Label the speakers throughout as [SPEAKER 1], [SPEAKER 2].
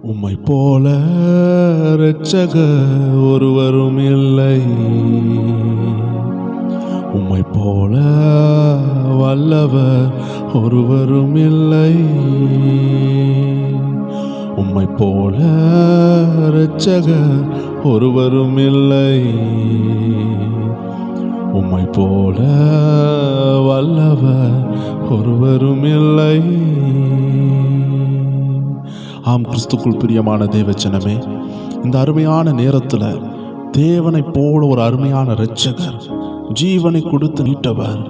[SPEAKER 1] உம்மை போல இரட்சகர் ஒருவரும் இல்லை, உம்மை போல வல்லவர் ஒருவரும் இல்லை, உம்மை போல இரட்சகர் ஒருவரும் இல்லை, உம்மை போல வல்லவர் ஒருவரும் இல்லை. ஆம், கிறிஸ்துக்குள் பிரியமான தேவச்சனமே, இந்த அருமையான நேரத்தில் தேவனை போல ஒரு அருமையான இரட்சகர், ஜீவனை கொடுத்து நீட்டவர்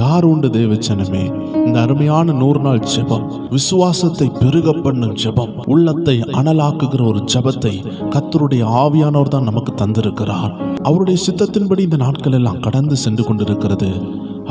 [SPEAKER 1] யார் உண்டு தேவச்சனமே? இந்த அருமையான 100 நாள் ஜெபம், விசுவாசத்தை பெருக பண்ணும் ஜெபம், உள்ளத்தை அனலாக்குகிற ஒரு ஜெபத்தை கர்த்தருடைய ஆவியானவர் தான் நமக்கு தந்திருக்கிறார். அவருடைய சித்தத்தின்படி இந்த நாட்கள் எல்லாம் கடந்து சென்று கொண்டிருக்கிறது.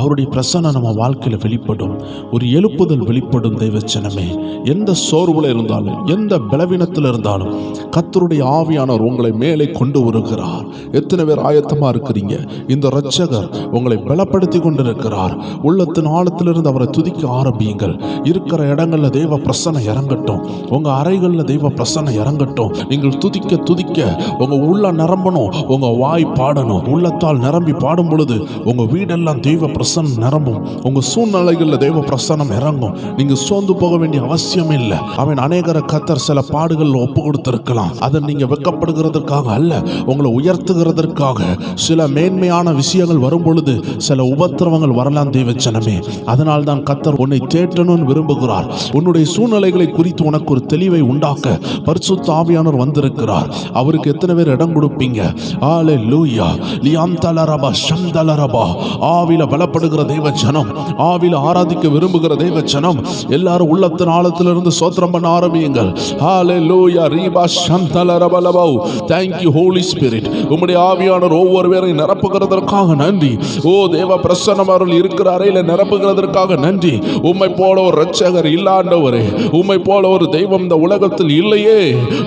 [SPEAKER 1] அவருடைய பிரசன்னம் நம்ம வாழ்க்கையில் வெளிப்படும், ஒரு எழுப்புதல் வெளிப்படும். தேவச்சனமே, எந்த சோர்வுல இருந்தாலும், எந்த பலவீனத்தில் இருந்தாலும் கர்த்தருடைய ஆவியானவர் உங்களை மேலே கொண்டு வருகிறார். எத்தனை பேர் ஆயத்தமா இருக்கிறீங்க? இந்த இரட்சகர் உங்களை பலப்படுத்தி கொண்டிருக்கிறார். உள்ளத்தின் ஆழத்திலிருந்து அவரை துதிக்க ஆரம்பியுங்கள். இருக்கிற இடங்கள்ல தெய்வ பிரசன்னம் இறங்கட்டும், உங்க அறைகள்ல தெய்வ பிரசன்னம் இறங்கட்டும். நீங்கள் துதிக்க துதிக்க உங்க உள்ள நிரம்பணும், உங்க வாய் பாடணும். உள்ளத்தால் நிரம்பி பாடும் பொழுது உங்க வீடெல்லாம் தெய்வ பிரசன்னம் நிரம்பும். உங்க சூழ்நிலைகளில் தெய்வ பிரசன்னம் இறங்கும். நீங்க சோர்ந்து போக வேண்டிய அவசியம் இல்லை. அவன் அநேகர கர்த்தர் சில பாடுகள் ஒப்பு கொடுத்திருக்கலாம். அதை நீங்க வெட்கப்படுகிறதற்காக அல்ல, உங்களை உயர்த்துகிறதற்காக. சில மேன்மையான விஷயங்கள் வரும் பொழுது சில உபத்திரவங்கள் வரலாம் தேவச்சனமே. அதனால் தான் கர்த்தர் உன்னை தேற்றணும்னு விரும்புகிறார். உன்னுடைய சூழ்நிலைகளை குறித்து உனக்கு ஒரு தெளிவை உண்டாக்க பரிசுத்த ஆவியானவர் வந்திருக்கிறார். அவருக்கு எத்தனை பேர் இடம் கொடுப்பீங்க? ஹல்லேலூயா. லியாம் தலரபா ஷம்தலரபா. ஆவில பலப்படுகிற தேவ ஜனம், ஆவில ஆராதிக்க விரும்புகிற தேவ ஜனம், எல்லாரும் உள்ளத்தின் ஆழத்திலிருந்து ஸ்தோத்திரம் பண்ண ஆரம்பியுங்கள். ஹல்லேலூயா. ரீபா ஷம்தலரபலபோ. Thank you Holy Spirit. உம்முடைய ஆவியானவர் ஒவ்வொருவரையும் நிரப்புகிறதற்காக நன்றி. ஓ தேவ பிரசன்னம் அவர்கள் இருக்கிற அறையில நிரப்புகிறதற்காக நன்றி. உம்மை போல ஒரு இரட்சகர் இல்லாண்டவரே, உம்மை போல ஒரு தெய்வம் இந்த உலகத்தில் இல்லையே.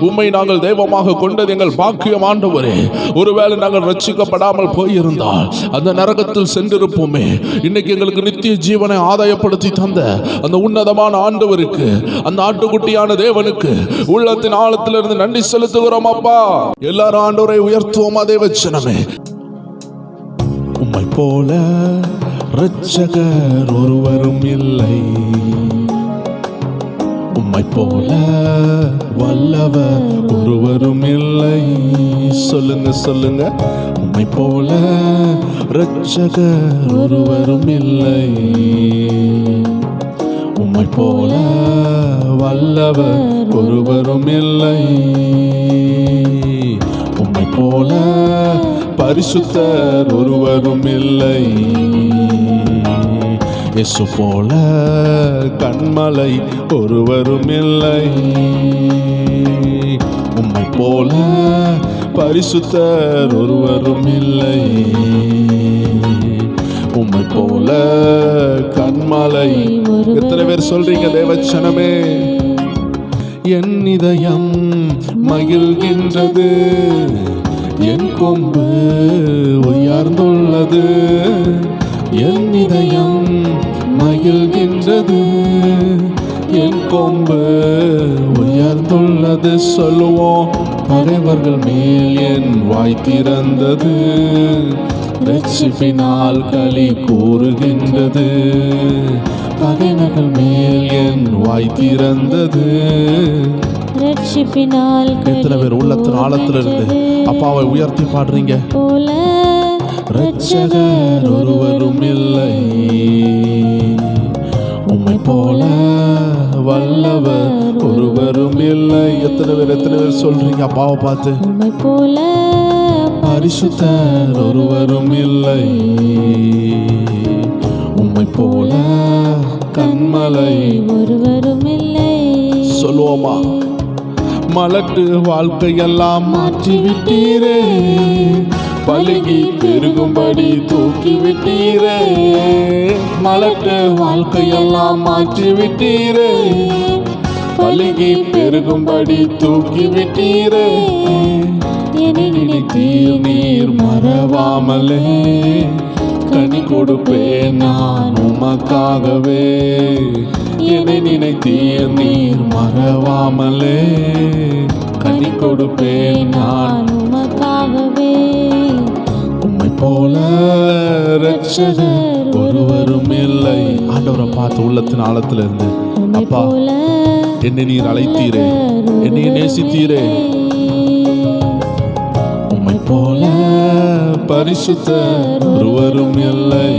[SPEAKER 1] உம்மை நாங்கள் தெய்வமாக கொண்டது எங்கள் பாக்கியம் ஆண்டவரே. ஒருவேளை நாங்கள் ரட்சிக்கப்படாமல் போயிருந்தால் அந்த நரகத்தில் சென்றிருப்போமே. இன்னைக்கு எங்களுக்கு நித்திய ஜீவனை ஆதாயப்படுத்தி தந்த அந்த உன்னதமான ஆண்டவருக்கு, அந்த ஆட்டுக்குட்டியான தேவனுக்கு உள்ளத்தின் ஆழத்திலிருந்து நன்றி செலுத்துகிறோம் அப்பா. எல்லாரும் ஆண்டவரை உயர்த்துவோமா தேவச்சனமே. உம்மை போல இரட்சகர் ஒருவரும் இல்லை, உம்மை போல வல்லவர் ஒருவரும் இல்லை. சொல்லுங்க சொல்லுங்க. உம்மை போல இரட்சகர் ஒருவரும் இல்லை, உம்மை போல வல்லவர் ஒருவரும் இல்லை, உம்மை போல பரிசுத்தர் ஒருவரும் இல்லை, இயேசு போல கண்மலை ஒருவரும் இல்லை, உம்மை போல பரிசுத்தர் ஒருவரும் இல்லை, உம்மை போல கண்மலை. எத்தனை பேர் சொல்றீங்க தேவச்சனமே? என் இதயம் மகிழ்கின்றது, என் கொம்பு உயர்ந்துள்ளது, என் இதயம் மகிழ்கின்றது, என் கொம்பு உயர்ந்துள்ளது. சொல்லுவோம். பகைவர்கள் மேல் என் வாய் திறந்தது, ரட்சிப்பினால் களி கூறுகின்றது. பகைவர்கள் மேல் என் வாய் திறந்தது, ரட்சிப்பினால். எத்தனை பேர் உள்ளத்தின் ஆழத்திலிருந்து அப்பாவை உயர்த்தி பாடுறீங்க? இரட்சகர் ஒருவரும் இல்லை, உம்மை போல வல்லவர் ஒருவரும் இல்லை. எத்தனை பேர் சொல்றீங்க அப்பாவை பார்த்து? உம்மை போல பரிசுத்தர் ஒருவரும் இல்லை, உம்மை போல கண்மலை ஒருவரும் இல்லை. சொல்லுவோமா? மலட்டு வாழ்க்கையெல்லாம் மாற்றி விட்டீரே, பலுகி பெருகும்படி தூக்கி விட்டீரே. மலட்டு வாழ்க்கையெல்லாம் மாற்றி விட்டீரே, பலுகி பெருகும்படி தூக்கி விட்டீரே. என்னை நினைத்தீர் நீர் மறவாமலே, கனி கொடுப்பேன் நான் உமக்காகவே. என்னை நினைத்தீர் நீர் மறவாமலே, கொடுப்பேன் நான்
[SPEAKER 2] உமக்காகவே.
[SPEAKER 1] உம்மை போல இரட்சகர் ஒருவரும் இல்லை. ஆண்டவரை பார்த்து உள்ளத்தின் ஆழத்துல இருந்து, அப்பா என்னை நீர் அழைத்தீரே, என்னை நேசித்தீரே. உம்மை போல பரிசுத்தர் ஒருவரும் இல்லை.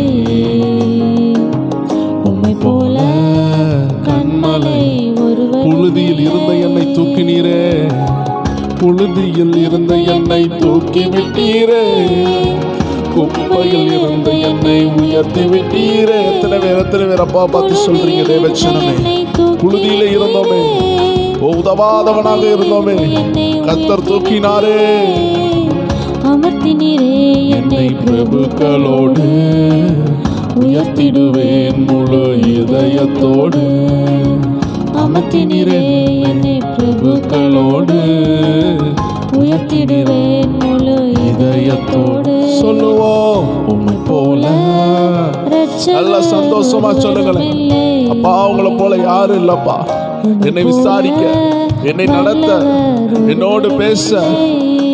[SPEAKER 1] உம்மை போல கண்மலை புழுதியில் இருந்த என்னை தூக்கினீரே, புழுதியில் இருந்த என்னை தூக்கி விட்டீரே, குப்பையில் இருந்த என்னை உயர்த்தி விட்டீரே. எத்தனை பேர் அப்பா பார்த்து சொல்றீங்க தேவச்சனமே, புழுதியில இருந்தோமே, உதவாதவனாக இருந்தோமே, கர்த்தர் தூக்கினாரே,
[SPEAKER 2] அமர்த்தினீரே
[SPEAKER 1] என்னை பிரபுக்களோடு உயர்த்திடுவேன் முழு இதயத்தோடு. அமர்த்தினீரே
[SPEAKER 2] என்னை
[SPEAKER 1] பிரபுக்களோடு
[SPEAKER 2] உயர்த்திடுவேன் முழு
[SPEAKER 1] இதயத்தோடு. சொல்லுவோம் உம்மை போல. நல்ல சந்தோஷமா சொல்லுங்களேன். அப்பா உங்களை போல யாரும் இல்லப்பா, என்னை விசாரிக்க, என்னை நடத்த, என்னோடு பேச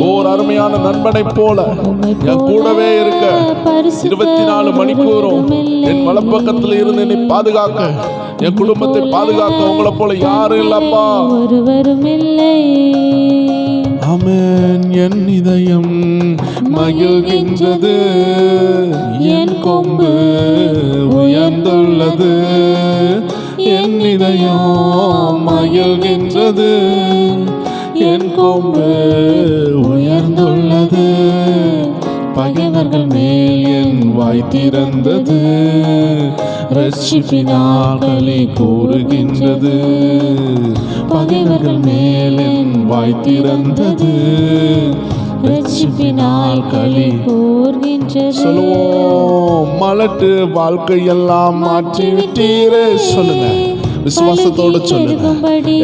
[SPEAKER 1] ஓர் அருமையான நண்பனை போல என் கூடவே இருக்க 24 மணிக்கூறும் என் வலப்பக்கத்தில் இருந்து என்னை பாதுகாக்க, என் குடும்பத்தை பாதுகாக்க உங்களை போல யாரும் இல்லப்பா,
[SPEAKER 2] ஒருவரும் இல்லை.
[SPEAKER 1] ஆமென். என் இதயம் மகிழ்கின்றது, என் கொம்பு உயர்ந்துள்ளது. என் இதயம் மகிழ்கின்றது, என் கொம்பு உயர்ந்துள்ளது. பகைவர்கள் மேல் என் வாய் திறந்தது, ரட்சிப்பினால் களி கூறுகின்றது. பகைவர்கள் மேல் என் வாய் திறந்தது, ரட்சிப்பினால் களி கூறுகின்றது. சொல்லுவோம், மலட்டு வாழ்க்கையெல்லாம் மாற்றி விட்டீரே. சொல்லுங்க, விசுவாசத்தோடு சொல்லுங்க.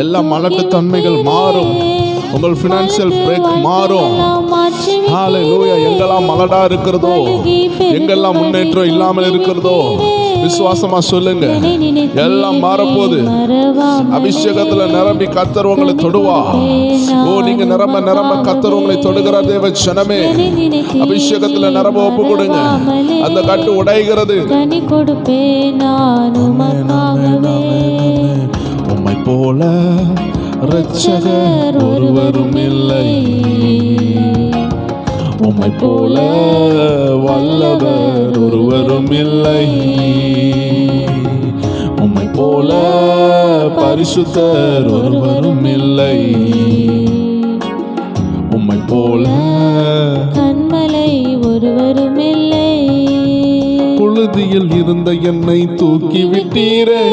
[SPEAKER 1] எல்லா மலட்டு தன்மைகள் மாறும், உங்கள் ஃபினான்சியல் பிரேக் மாறும். ஹalleluya. எங்கெல்லாம் மலடா இருக்கிறதோ, எங்கெல்லாம் முன்னேற்றம் இல்லாமல் இருக்கிறதோ, விசுவாசமா சொல்லுங்க, எல்லாம் மாறப்போகுது. அபிஷேகத்துல நிரம்பி கர்த்தர் உங்களை தொடுவா. ஓ, நீங்க நிரம்ப நிரம்ப கர்த்தர் உங்களை தொடுகிறார் தேவ ஜனமே. அபிஷேகத்துல நிரம்ப ஒப்பு கொடுங்க, அந்த கட்டு உடைகிறது. உம்மை போல இரட்சகர் ஒருவரும் இல்லை, உம்மை போல வல்லவர் ஒருவரும் இல்லை, உம்மை போல பரிசுத்தர் ஒருவரும் இல்லை, உம்மை போல
[SPEAKER 2] கண்மலை ஒருவரும் இல்லை.
[SPEAKER 1] புழுதியில் இருந்த என்னை தூக்கி விட்டீரே,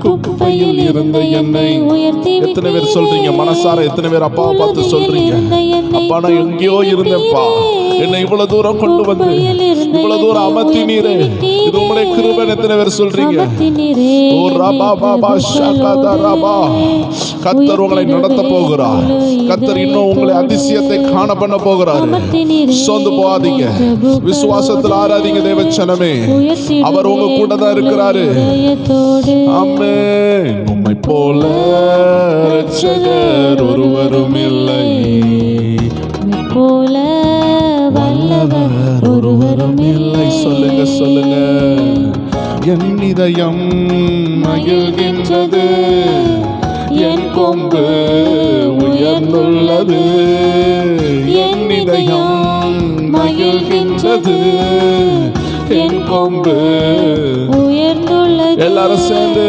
[SPEAKER 1] குப்பையில் இருந்த என்னை. எத்தனை பேர் சொல்றீங்க மனசார? எத்தனை பேர் அப்பா பார்த்து சொல்றீங்க, அப்பா நான் எங்கேயோ இருந்தேன்ப்பா, என்னை இவ்வளவு தூரம் கொண்டு வந்து இவ்வளவு தூரம் அமர்த்தினீரே, இது உம்முடைய கிருபை. எத்தனை பேர் சொல்றீங்க? ஓ ரபா பாபா ஷகதா ரபா. கர்த்தர் உங்களை நடத்த போகிறார். கர்த்தர் இன்னும் உங்களை அதிசயத்தை காண பண்ண போகிறார். சோர்ந்து போகாதீங்க, விசுவாசத்தில் ஆராதிங்க தேவச்சனமே. அவர் உங்க கூட தான் இருக்கிறாரு. ஆமென். உம்மை போல இரட்சகர் ஒருவரும் இல்லை,
[SPEAKER 2] உம்மை போல வல்லவர் ஒருவரும் இல்லை.
[SPEAKER 1] சொல்லுங்க சொல்லுங்க. என் இதயம் மகிழ்கின்றது, என் கொம்பு உயர்ந்துள்ளது. என் இதயம் மகிழ்கின்றது, என் கொம்பு
[SPEAKER 2] உயர்ந்துள்ளது.
[SPEAKER 1] எல்லாரும் சேர்ந்து,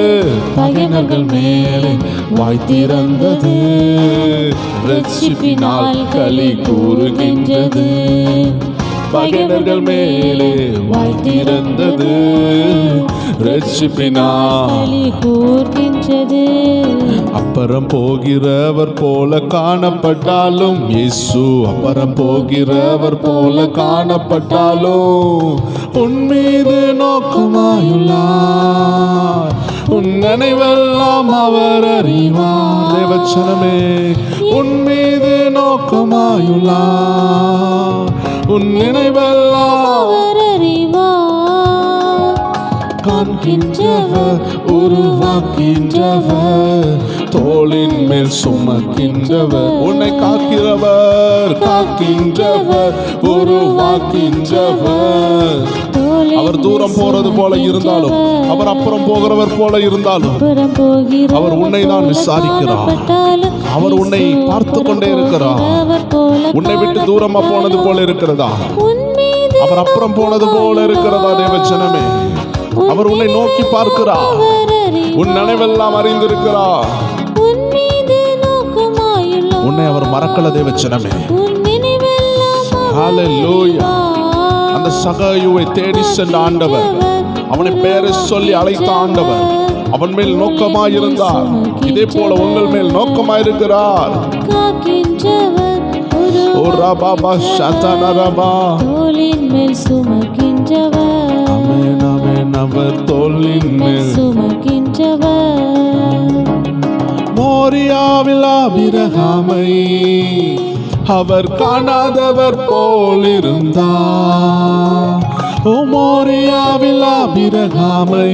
[SPEAKER 1] பகைவர்கள் மேலே வாய் திறந்தது, ரட்சிப்பினால் களி கூறுகின்றது. பகைவர்கள் மேலே வாய் திறந்தது, ரட்சிப்பினால்
[SPEAKER 2] களி கூறுகின்றது.
[SPEAKER 1] அப்புறம் போகிறவர் போல காணப்பட்டாலும், இயேசு அப்புறம் போகிறவர் போல காணப்பட்டாலும், உன் மீது நோக்கமாயுள்ளார், உன் நினைவெல்லாம் அவர் அறிவார். தேவச்சனமே, உன் மீது நோக்கமாயுள்ளார், உன் நினைவெல்லாம்
[SPEAKER 2] அவர் அறிவார்.
[SPEAKER 1] காண்கின்றவர், உருவாக்கின்றவர், தோளின் மேல் சுமக்கின்றவர், உன்னை காக்கிறவர், காக்கின்றவர், உருவாக்கின்றவர். அவர் தூரம் போறது போல இருந்தாலும், அவர் அப்புறம் போகிறவர் போல இருந்தாலும், அவர் உன்னை தான் விசாரிக்கிறார். அவர் உன்னை பார்த்து கொண்டே இருக்கிறார். உன்னை விட்டு தூரமா போனது போல இருக்கிறதா? அவர் அப்புறம் போனது போல இருக்கிறதா? தேவஜனமே, அவர் உன்னை நோக்கி பார்க்கிறார். உன் நினைவெல்லாம் அறிந்திருக்கிறார். உன்னை அவர் மறக்கல தேவஜனமே. ஹல்லேலூயா. அந்த சகாயுவை தேடி சென்ற ஆண்டவர், அவனை பேரை சொல்லி அழைத்த ஆண்டவர் அவன் மேல் நோக்கமாயிருந்தார். இதே போல உங்கள் மேல் நோக்கமாயிருக்கிறார். ஓ ரபா ஷதனரபா,
[SPEAKER 2] தோளின் மேல் சுமக்கின்றவர்.
[SPEAKER 1] ஆமென் ஆமென். அவர் தோளின் மேல்
[SPEAKER 2] சுமக்கின்றவர்.
[SPEAKER 1] மோரியாவில் ஆபிரகாமை அவர் காணாதவர் போல் இருந்தார். ஓ மோரியாவில் ஆபிரகாமை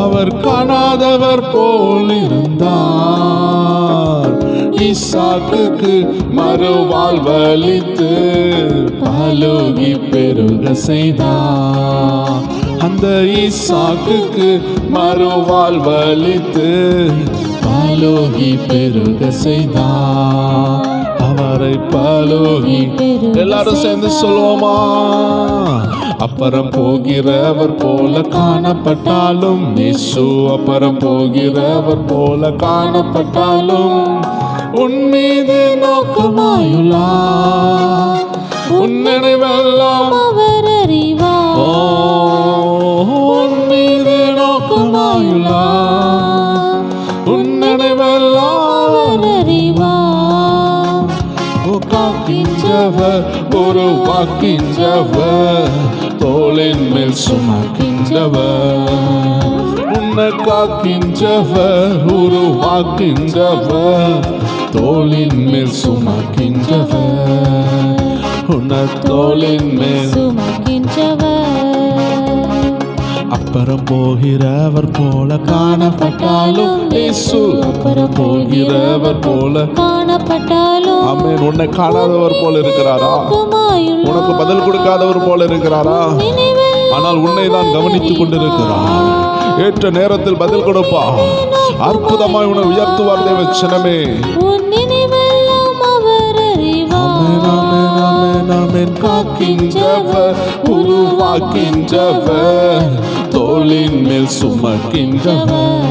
[SPEAKER 1] அவர் காணாதவர் போல் இருந்தார். ஈசாக்குக்கு மறுவாழ்வளித்து பலுகி பெருக செய்தார். அந்த ஈசாக்குக்கு மறுவாழ்வளித்து பலுகி பெருக செய்தார். அவரை பலுகி, எல்லாரும் சேர்ந்து சொல்லுவோமா? அப்புறம் போகிறவர் போல காணப்பட்டாலும், இயேசு அப்புறம் போகிறவர் போல காணப்பட்டாலும், உன் மீது நோக்கமாயுள்ளார். உன் நினைவெல்லாம்
[SPEAKER 2] அவர் அறிவார்.
[SPEAKER 1] உன் மீது நோக்கமாயுள்ளார். உன் நினைவெல்லாம்
[SPEAKER 2] அவர் அறிவார்.
[SPEAKER 1] காக்கின்றவர், உருவாக்கின்றவர், தோளின் மேல் சுமக்கின்றவர். உன்னை காக்கின்றவர், உருவாக்கின்றவர், தோளின் மேல் சுமக்கின்றவர். உன்னை தோளின் மேல்
[SPEAKER 2] சுமக்கின்றவர்.
[SPEAKER 1] அப்புறம் போகிறவர் போல காணப்பட்டாலும், இயேசு அப்புறம் போகிறவர் போல
[SPEAKER 2] காணப்பட்டாலும்,
[SPEAKER 1] ஆமென். உன்னை காணாதவர் போல இருக்கிறாரா? உனக்கு பதில் கொடுக்காதவர் போல இருக்கிறாரா? ஆனால் உன்னை தான் கவனித்துக் கொண்டிருக்கிறார். ஏற்ற நேரத்தில் பதில் கொடுப்பார். அற்புதமாய் உன்னை உயர்த்துவார் தேவச்சனமே. ஆமென் ஆமென் ஆமென் ஆமென். காக்கின்றவர், உருவாக்கின்றவர், தோளின் மேல் சுமக்கின்றவர்.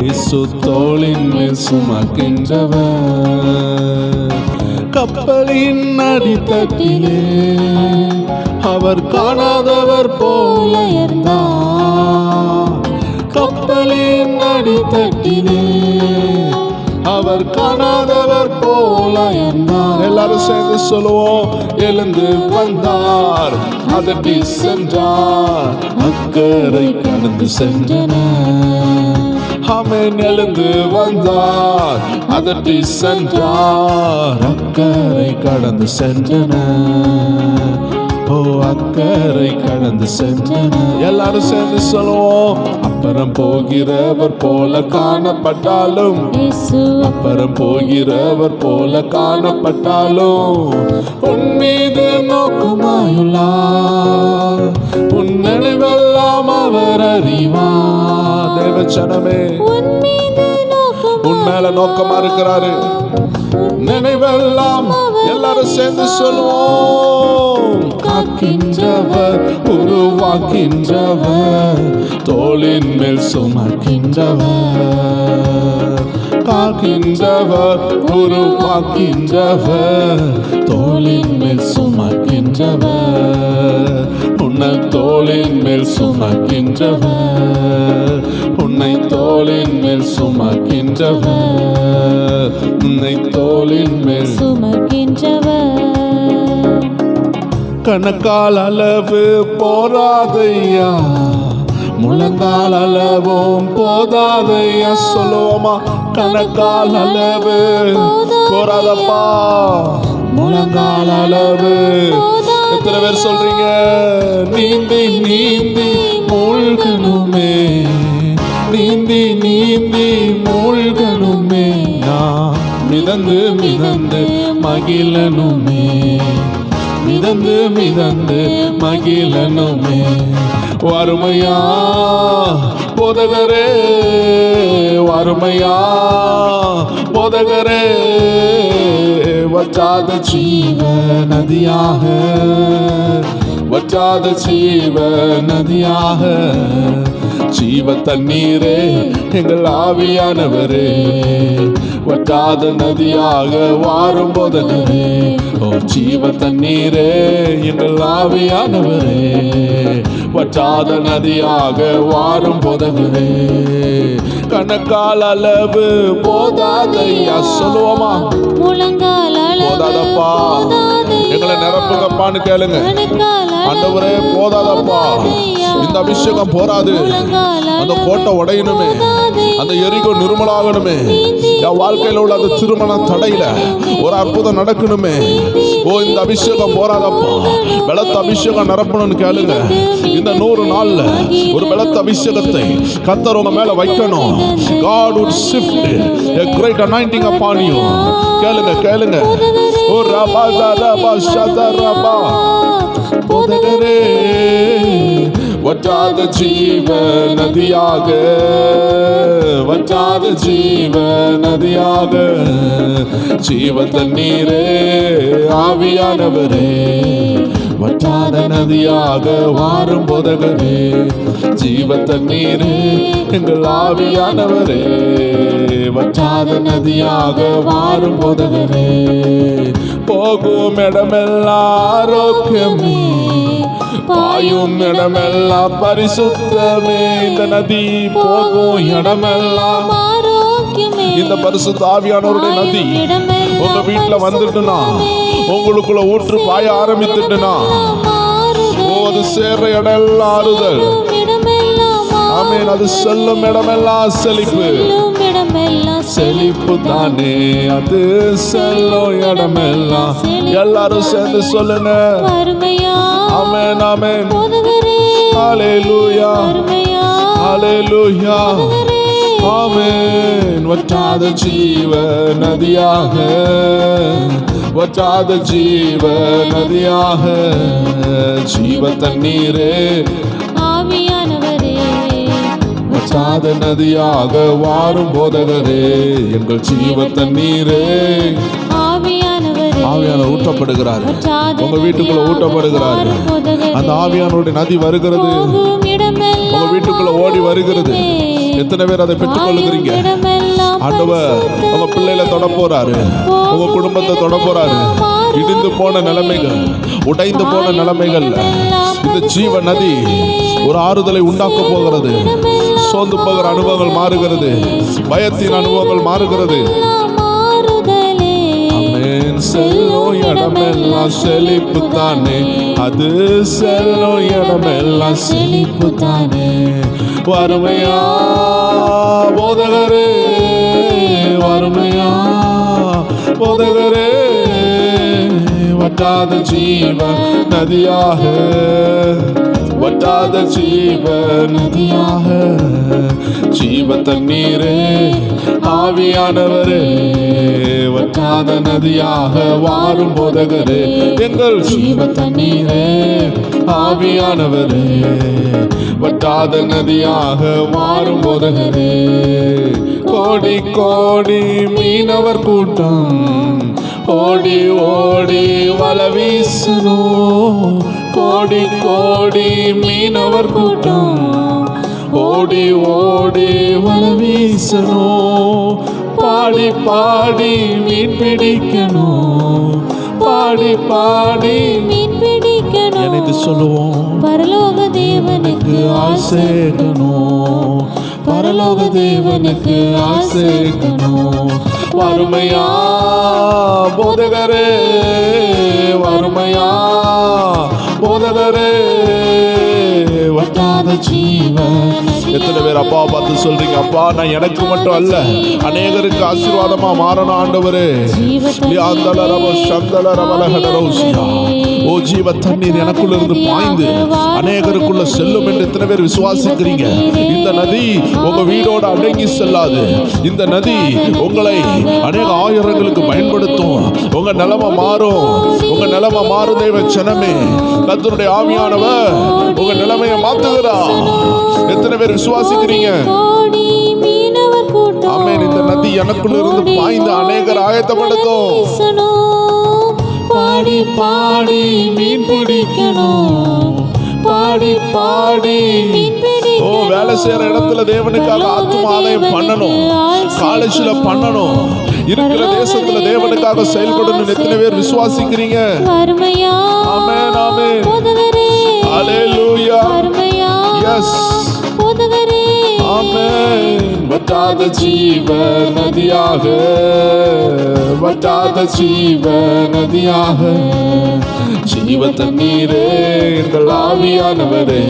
[SPEAKER 1] இயேசு தோளின் மேல் சுமக்கின்றவர். கப்பலின் அடித்தட்டிலே அவர் காணாதவர் போல இருந்தார். கப்பலின் அடித்தட்டிலே அவர் காணாதவர் போல இருந்தார். எல்லாரும் சேர்ந்து சொல்லுவோம். எழுந்து வந்தார், அதட்டி சென்றார், அக்கறை கடந்து சென்றனர். ஆமென். எழுந்து வந்தார், அதட்டி சென்றார், அக்கறை கடந்து சென்றனர். ஓ அக்கறை கடந்து சென்றனர். எல்லாரும் சேர்ந்து சொல்லுவோம். அப்புறம் போகிறவர் போல காணப்பட்டாலும், அப்புறம் போகிறவர் போல காணப்பட்டாலும், உன் மீது நோக்கமாயுள்ளார். உன் நினைவெல்லாம் அவர் அறிவார். தேவச்சனமே, உன் மேல நோக்கமா இருக்கிறாரு. நினைவெல்லாம் எல்லாரும் சேர்ந்து சொல்லுவோம். காக்கின்றவர், உருவாக்கின்றவர், தோளின் மேல் சுமக்கின்றவர். காக்கின்றவர், உருவாக்கின்றவர், தோளின் மேல் சுமக்கின்றவர். உன்னை தோளின் மேல் சுமக்கின்றவர். உன்னை தோளின் மேல் சுமக்கின்றவர். உன்னை தோளின் மேல்
[SPEAKER 2] சுமக்கின்றவர்.
[SPEAKER 1] கணக்கால் அளவு போராதையா, முழங்கால் அளவும் போதாதையா. சொல்லுவோமா? கணக்கால் அளவு போராதப்பா, முழங்கால் அளவு. எத்தனை பேர் சொல்றீங்க? நீந்தி நீந்தி மூழ்கணுமே, நீந்தி நீந்தி மூழ்கணுமே, நான் மிதந்து மிதந்து மகிழனுமே, மிதந்து மிதந்து மகிழனுமே. வறுமையா போதகரே, வறுமையா போதகரே, வற்றாத ஜீவ நதியாக, வற்றாத ஜீவ நதியாக, ஜீவ தண்ணீரே எங்கள் ஆவியானவரே, வற்றாத நதியாக வாரும் போதகரே. ஓ ஜீவ தண்ணீரே எங்கள் ஆவியானவரே, வற்றாத நதியாக வாரும் போதகரே. கணக்கால் அளவு போதாதையா, சொல்லுவோமா?
[SPEAKER 2] முழங்கால் அளவு
[SPEAKER 1] போதாதப்பா, எங்களை நிரப்புங்கப்பான்னு கேளுங்க. ஆண்டவரே போதாதப்பா, இந்த அபிஷேகம் போராது, அந்த கோட்டை உடையணுமே, அந்த எரிகோ நிர்மலாகணுமே, என் வாழ்க்கையில் உள்ள அந்த திருமண தடையில ஒரு அற்புதம் நடக்கணுமே. ஓ இந்த அபிஷேகம் போராதப்பா, பலத்த அபிஷேகம் நிரப்பணும்னு கேளுங்க. இந்த 100 நாள்ல ஒரு பலத்த அபிஷேகத்தை கர்த்தர் உங்க மேல வைக்கணும். God would shift a great anointing upon you. கேளுங்க கேளுங்க. ஓ ரபா ரபா ஷதா ரபா போதகரே, வற்றாத ஜீவ நதியாக, வற்றாத ஜீவ நதியாக, ஜீவ தண்ணீரே ஆவியானவரே, வற்றாத நதியாக வாரும் போதகரே, ஜீவ தண்ணீரே எங்கள் ஆவியானவரே, வற்றாத நதியாக வாரும் போதகரே. போகும் இடமெல்லாம் ஆரோக்கியமே, பாயும் இடமெல்லாம் பரிசுத்தமே. இந்த நதி போகும் இடமெல்லாம்
[SPEAKER 2] ஆரோக்கியமே,
[SPEAKER 1] இந்த பரிசுத்த ஆவியானவருடைய நதி உங்க வீட்டுல வந்துட்டுனா, உங்களுக்குள்ள ஊற்று பாய ஆரம்பித்துட்டுனா, அது சேர்ற இடமெல்லாம் ஆறுதல். ஆமென். அது செல்லும் இடமெல்லாம் செழிப்பு, செழிப்பு தானே அது செல்லும் இடமெல்லாம். எல்லாரும் சேர்ந்து சொல்லுங்க. ஆமென் ஆமென். ஹல்லேலூயா ஹல்லேலூயா ஆமென். வற்றாத ஜீவ நதியாக, வற்றாத ஜீவ நதியாக, ஜீவ தண்ணீரே
[SPEAKER 2] ஆவியானவரே,
[SPEAKER 1] வற்றாத நதியாக வாரும் போதகரே, எங்கள் ஜீவ தண்ணீரே. ஆவியானவர் ஊற்றப்படுகிறார், உங்க வீட்டுக்குள்ள ஊற்றப்படுகிறார். அந்த ஆவியானவருடைய நதி வருகிறது, உங்க வீட்டுக்குள்ள ஓடி வருகிறது. எத்தனை பேர் அதை பெற்றுக் கொள்ளுகிறீங்க? ஆண்டவர் உங்க பிள்ளைகளை தொட போறாரு, உங்க குடும்பத்தை தொட போறாரு. இடிந்து போன நிலைமைகள், உடைந்து போன நிலைமைகள், இந்த ஜீவ நதி ஒரு ஆறுதலை உண்டாக்க போகிறது. சோர்ந்து போகிற அனுபவங்கள் மாறுகிறது, பயத்தின் அனுபவங்கள் மாறுகிறது. செல்லும் இடமெல்லாம் செழிப்பு தானே, அது செல்லும் இடமெல்லாம் செழிப்பு தானே. வறுமையா போதகரே, வறுமையா போதகரே, வற்றாத ஜீவ நதியாக, வற்றாத ஜீவ நதியாக, ஜீவ தண்ணீரே ஆவியானவரே, வற்றாத நதியாக வாரும் போதகரே, எங்கள் ஜீவ தண்ணீரே ஆவியானவரே, வற்றாத நதியாக வாரும் போதகரே. கோடி கோடி மீனவர் கூட்டம் ஓடி ஓடி வல வீசணும், கோடி கோடி மீனவர் கூட்டம் ஓடி ஓடி வல வீசணும். பாடி பாடி மீன் பிடிக்கணும், பாடி பாடி
[SPEAKER 2] மீன் பிடிக்கணும்.
[SPEAKER 1] எனக்கு சொல்லுவோம்.
[SPEAKER 2] பரலோக தேவனுக்கு
[SPEAKER 1] ஆசைக்கணும், பரலோக தேவனுக்கு ஆசைக்கணும். வறுமையா போதகரே, வறுமையா போதகரே, வற்றாத ஜீவ எத்தனை பேர் அப்பாவை பார்த்து சொல்றீங்க, அப்பா நான் எனக்கு மட்டும் அல்ல அநேகருக்கு ஆசீர்வாதமா மாறணும் ஆண்டவரே. ஓ ஜீவ தண்ணீர் எனக்குள்ள இருந்து பாய்ந்து அநேகருக்குள்ள செல்லும் என்று எத்தனை பேர் விசுவாசிக்கிறீங்க? இந்த நதி உங்க வீடோட அடங்கி செல்லாது. இந்த நதி உங்களை அநேக ஆயிரங்களுக்கு பயன்படுத்தும். உங்க நிலைமை மாறும். உங்க நிலைமை மாறும் தேவ ஜனமே. கர்த்தருடைய ஆவியானவர் உங்க நிலைமையை மாத்துகிறார். எத்தனை பேர் விசுவாசிக்கிறீங்க? ஆமென். இந்த நதி எனக்குள்ள இருந்து பாய்ந்து அநேகர் ஆயத்தப்படுத்தும்.
[SPEAKER 2] பாடி பாடி மீன் பிடிக்கணும், பாடி பாடி மீன் பிடிக்கணும்.
[SPEAKER 1] ஓ வேலை செய்யற இடத்துல தேவனுக்காக ஆத்தும ஆதாயம் பண்ணணும், காலேஜ்ல பண்ணணும், இருக்கிற தேசத்துல தேவனுக்காக செயல்படணும். எத்தனை பேர் விசுவாசிக்கிறீங்க? Amen amen. ஹalleluya. Yes amen. வற்றாத ஜீவ நதியாக, வற்றாத ஜீவ நதியாக, ஜீவ தண்ணீரே எங்கள் ஆவியானவரே,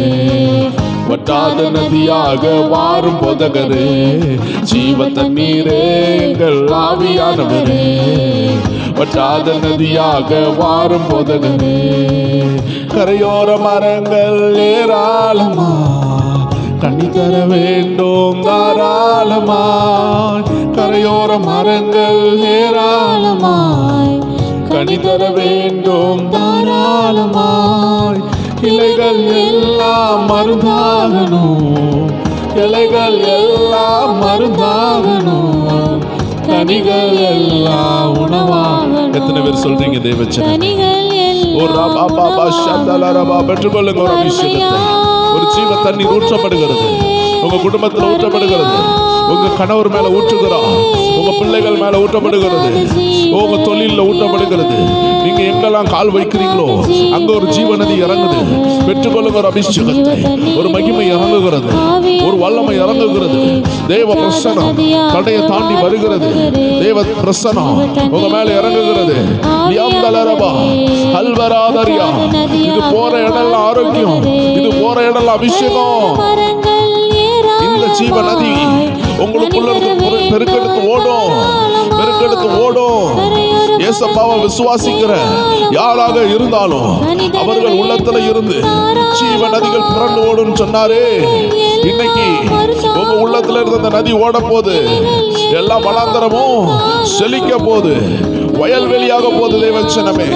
[SPEAKER 1] வற்றாத நதியாக வாரும் போதகரே, ஜீவ தண்ணீரே எங்கள் ஆவியானவரே, வற்றாத நதியாக வாரும் போதகரே. கரையோர மரங்கள் ஏராளமா கனி தர வேண்டும் தாராளமாய். கரையோர மரங்கள் ஏராளமாய் கனி தர வேண்டும் தாராளமாய். இலைகள் எல்லாம் மருந்தாகணும், இலைகள் எல்லாம் மருந்தாகணும், கனிகள் எல்லாம் உணவாகணும். எத்தனை பேர் சொல்றீங்க தேவச்சனமே? ஒரு ராபா பாபா ஷந்தல ரபா பெற்றுக்கொள்ளுங்க ஒரு அபிஷேகத்தை. ஒரு ஜீவ தண்ணீர் ஊற்றப்படுகிறது, உங்க குடும்பத்தில் ஊற்றப்படுகிறது, உங்க கணவர் மேல ஊற்றுகிறார், உங்க பிள்ளைகள் மேல ஊற்றப்படுகிறது, உங்க தொழில ஊற்றப்படுகிறது. நீங்க எங்கெல்லாம் கால் வைக்கிறீங்களோ அங்க ஒரு ஜீவ நதி இறங்குது. பெற்றுக்கொள்ளுங்க ஒரு அபிஷேகத்தை. ஒரு மகிமை இறங்குகிறது, ஒரு வல்லமை இறங்குகிறது. தேவ பிரசனம் தடையை தாண்டி வருகிறது. தேவ பிரசனம் உங்க மேல இறங்குகிறது. இது போற இடம் ஆரோக்கியம், இது போற இடம் அபிஷேகம். இந்த ஜீவ நதி உங்களுக்குள்ள பெருக்கெடுத்து ஓடும், பெருக்கெடுத்து ஓடும். இயேசுவை விசுவாசிக்கிற யாராக இருந்தாலும் அவர்கள் உள்ளத்துல இருந்து ஜீவ நதிகள் புரண்டு ஓடும் சொன்னாரே. இன்னைக்கு உங்க உள்ளத்துல இருந்த அந்த நதி ஓட போது, எல்லா வனாந்தரமும் செழிக்க போது, வயல்வெளியாக போது. தேவச்சனமே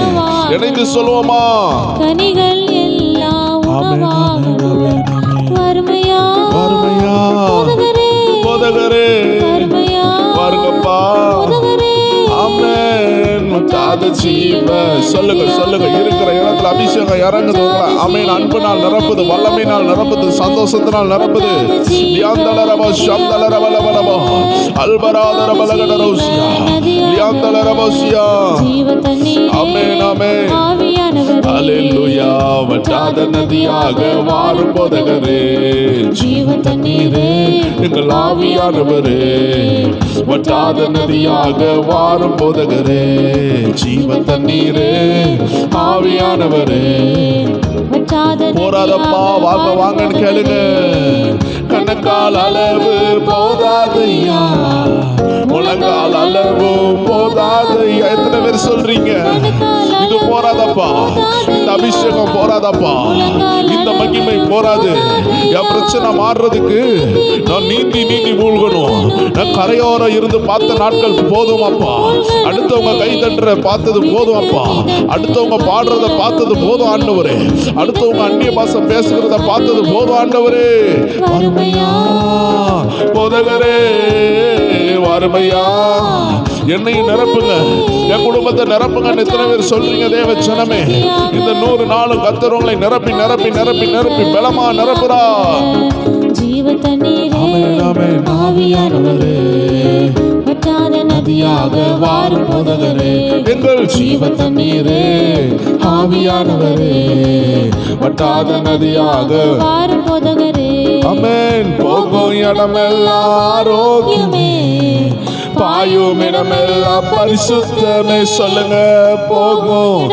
[SPEAKER 1] இணைந்து சொல்லுவோமா?
[SPEAKER 2] கனிகள் எல்லாம் வறுமையா
[SPEAKER 1] போதகரே பாருங்கப்பா. ஆமென். முத்தாத ஜீவ சொல்லுங்க சொல்லுங்க. இருக்கிற இடத்துல அபிஷேகம் இறங்குது. ஆமென். அன்பினால் நிரப்புது, வல்லமையினால் நிரப்புது, சந்தோஷத்தினால் நிரப்புது. லியாந்தலரப ஷந்தலரபலபலப அல்பராதரபலகடரோசியா லியாந்தலரபோசியா. ஆமென் ஆமென். ஹalleluya. வற்றாத நதியாக வாரும் போதகரே, ஜீவ தண்ணீரே எங்கள் ஆவியானவரே, வற்றாத நதியாக வாரும் போதகரே, ஜீவ தண்ணீரே ஆவியானவரே. போராதப்பா, வாங்க வாங்கன்னு கேளுங்க. கணக்கால் அளவு போதாதையா, முழங்கால் அளவு போதாதையா. எத்தனை பேர் சொல்றீங்க இது போராதப்பா, இந்த அபிஷேகம் போராதப்பா, இந்த மகிமை போராது. என் பிரச்சனை மாறுறதுக்கு நான் நீந்தி நீந்தி மூழ்கணும். நான் கரையோரம் இருந்து பார்த்த நாட்கள் போதும் அப்பா. அடுத்தவங்க கை தட்டுற பார்த்தது போதும் அப்பா. அடுத்தவங்க பாடுறத பார்த்தது போதும் ஆண்டவரே. அடுத்தவங்க அந்நிய பாஷை பேசுகிறத பார்த்தது போதும் ஆண்டவரே. வறுமையா போதகரே, வறுமையா என்னையும் நிரப்புங்க, என் குடும்பத்தை நிரப்புங்க. எத்தனை பேர் சொல்றீங்க தேவ ஜனமே? இந்த 100 நாளும் கர்த்தர் உங்களை நிரப்பி நிரப்பி நிரப்பி நிரப்பி பலமா நிரப்புறா.
[SPEAKER 2] ஜீவ தண்ணீரே
[SPEAKER 1] ஆவியானவரே, வற்றாத நதியாக வாரும் போதகரே, எங்கள் ஜீவ தண்ணீரே ஆவியானவரே, வற்றாத நதியாக
[SPEAKER 2] வாரும் போதகரே.
[SPEAKER 1] ஆமென். போகும் இடமெல்லாம் ஆரோக்கியமே, பாயும் இடமெல்லாம் பரிசுத்தமே. சொல்லுங்க போகும்.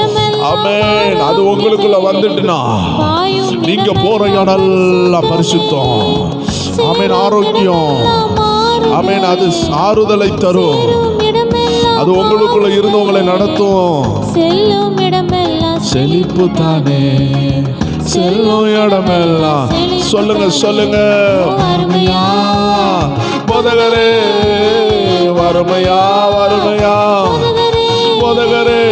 [SPEAKER 1] ஆமென். அது உங்களுக்குள்ள வந்துட்டுனா நீங்க போற இடமெல்லாம் பரிசுத்தம். ஆமென். ஆரோக்கியம். ஆமென். அது ஆறுதலை தரும். அது உங்களுக்குள்ள இருந்து உங்களை நடத்தும்.
[SPEAKER 2] செல்லும் இடமெல்லாம்
[SPEAKER 1] செழிப்பு தானே செல்லும் இடமெல்லாம். சொல்லுங்க சொல்லுங்க.
[SPEAKER 2] அருமையா
[SPEAKER 1] போதகரே வறுமையா வறுமையா போதகரே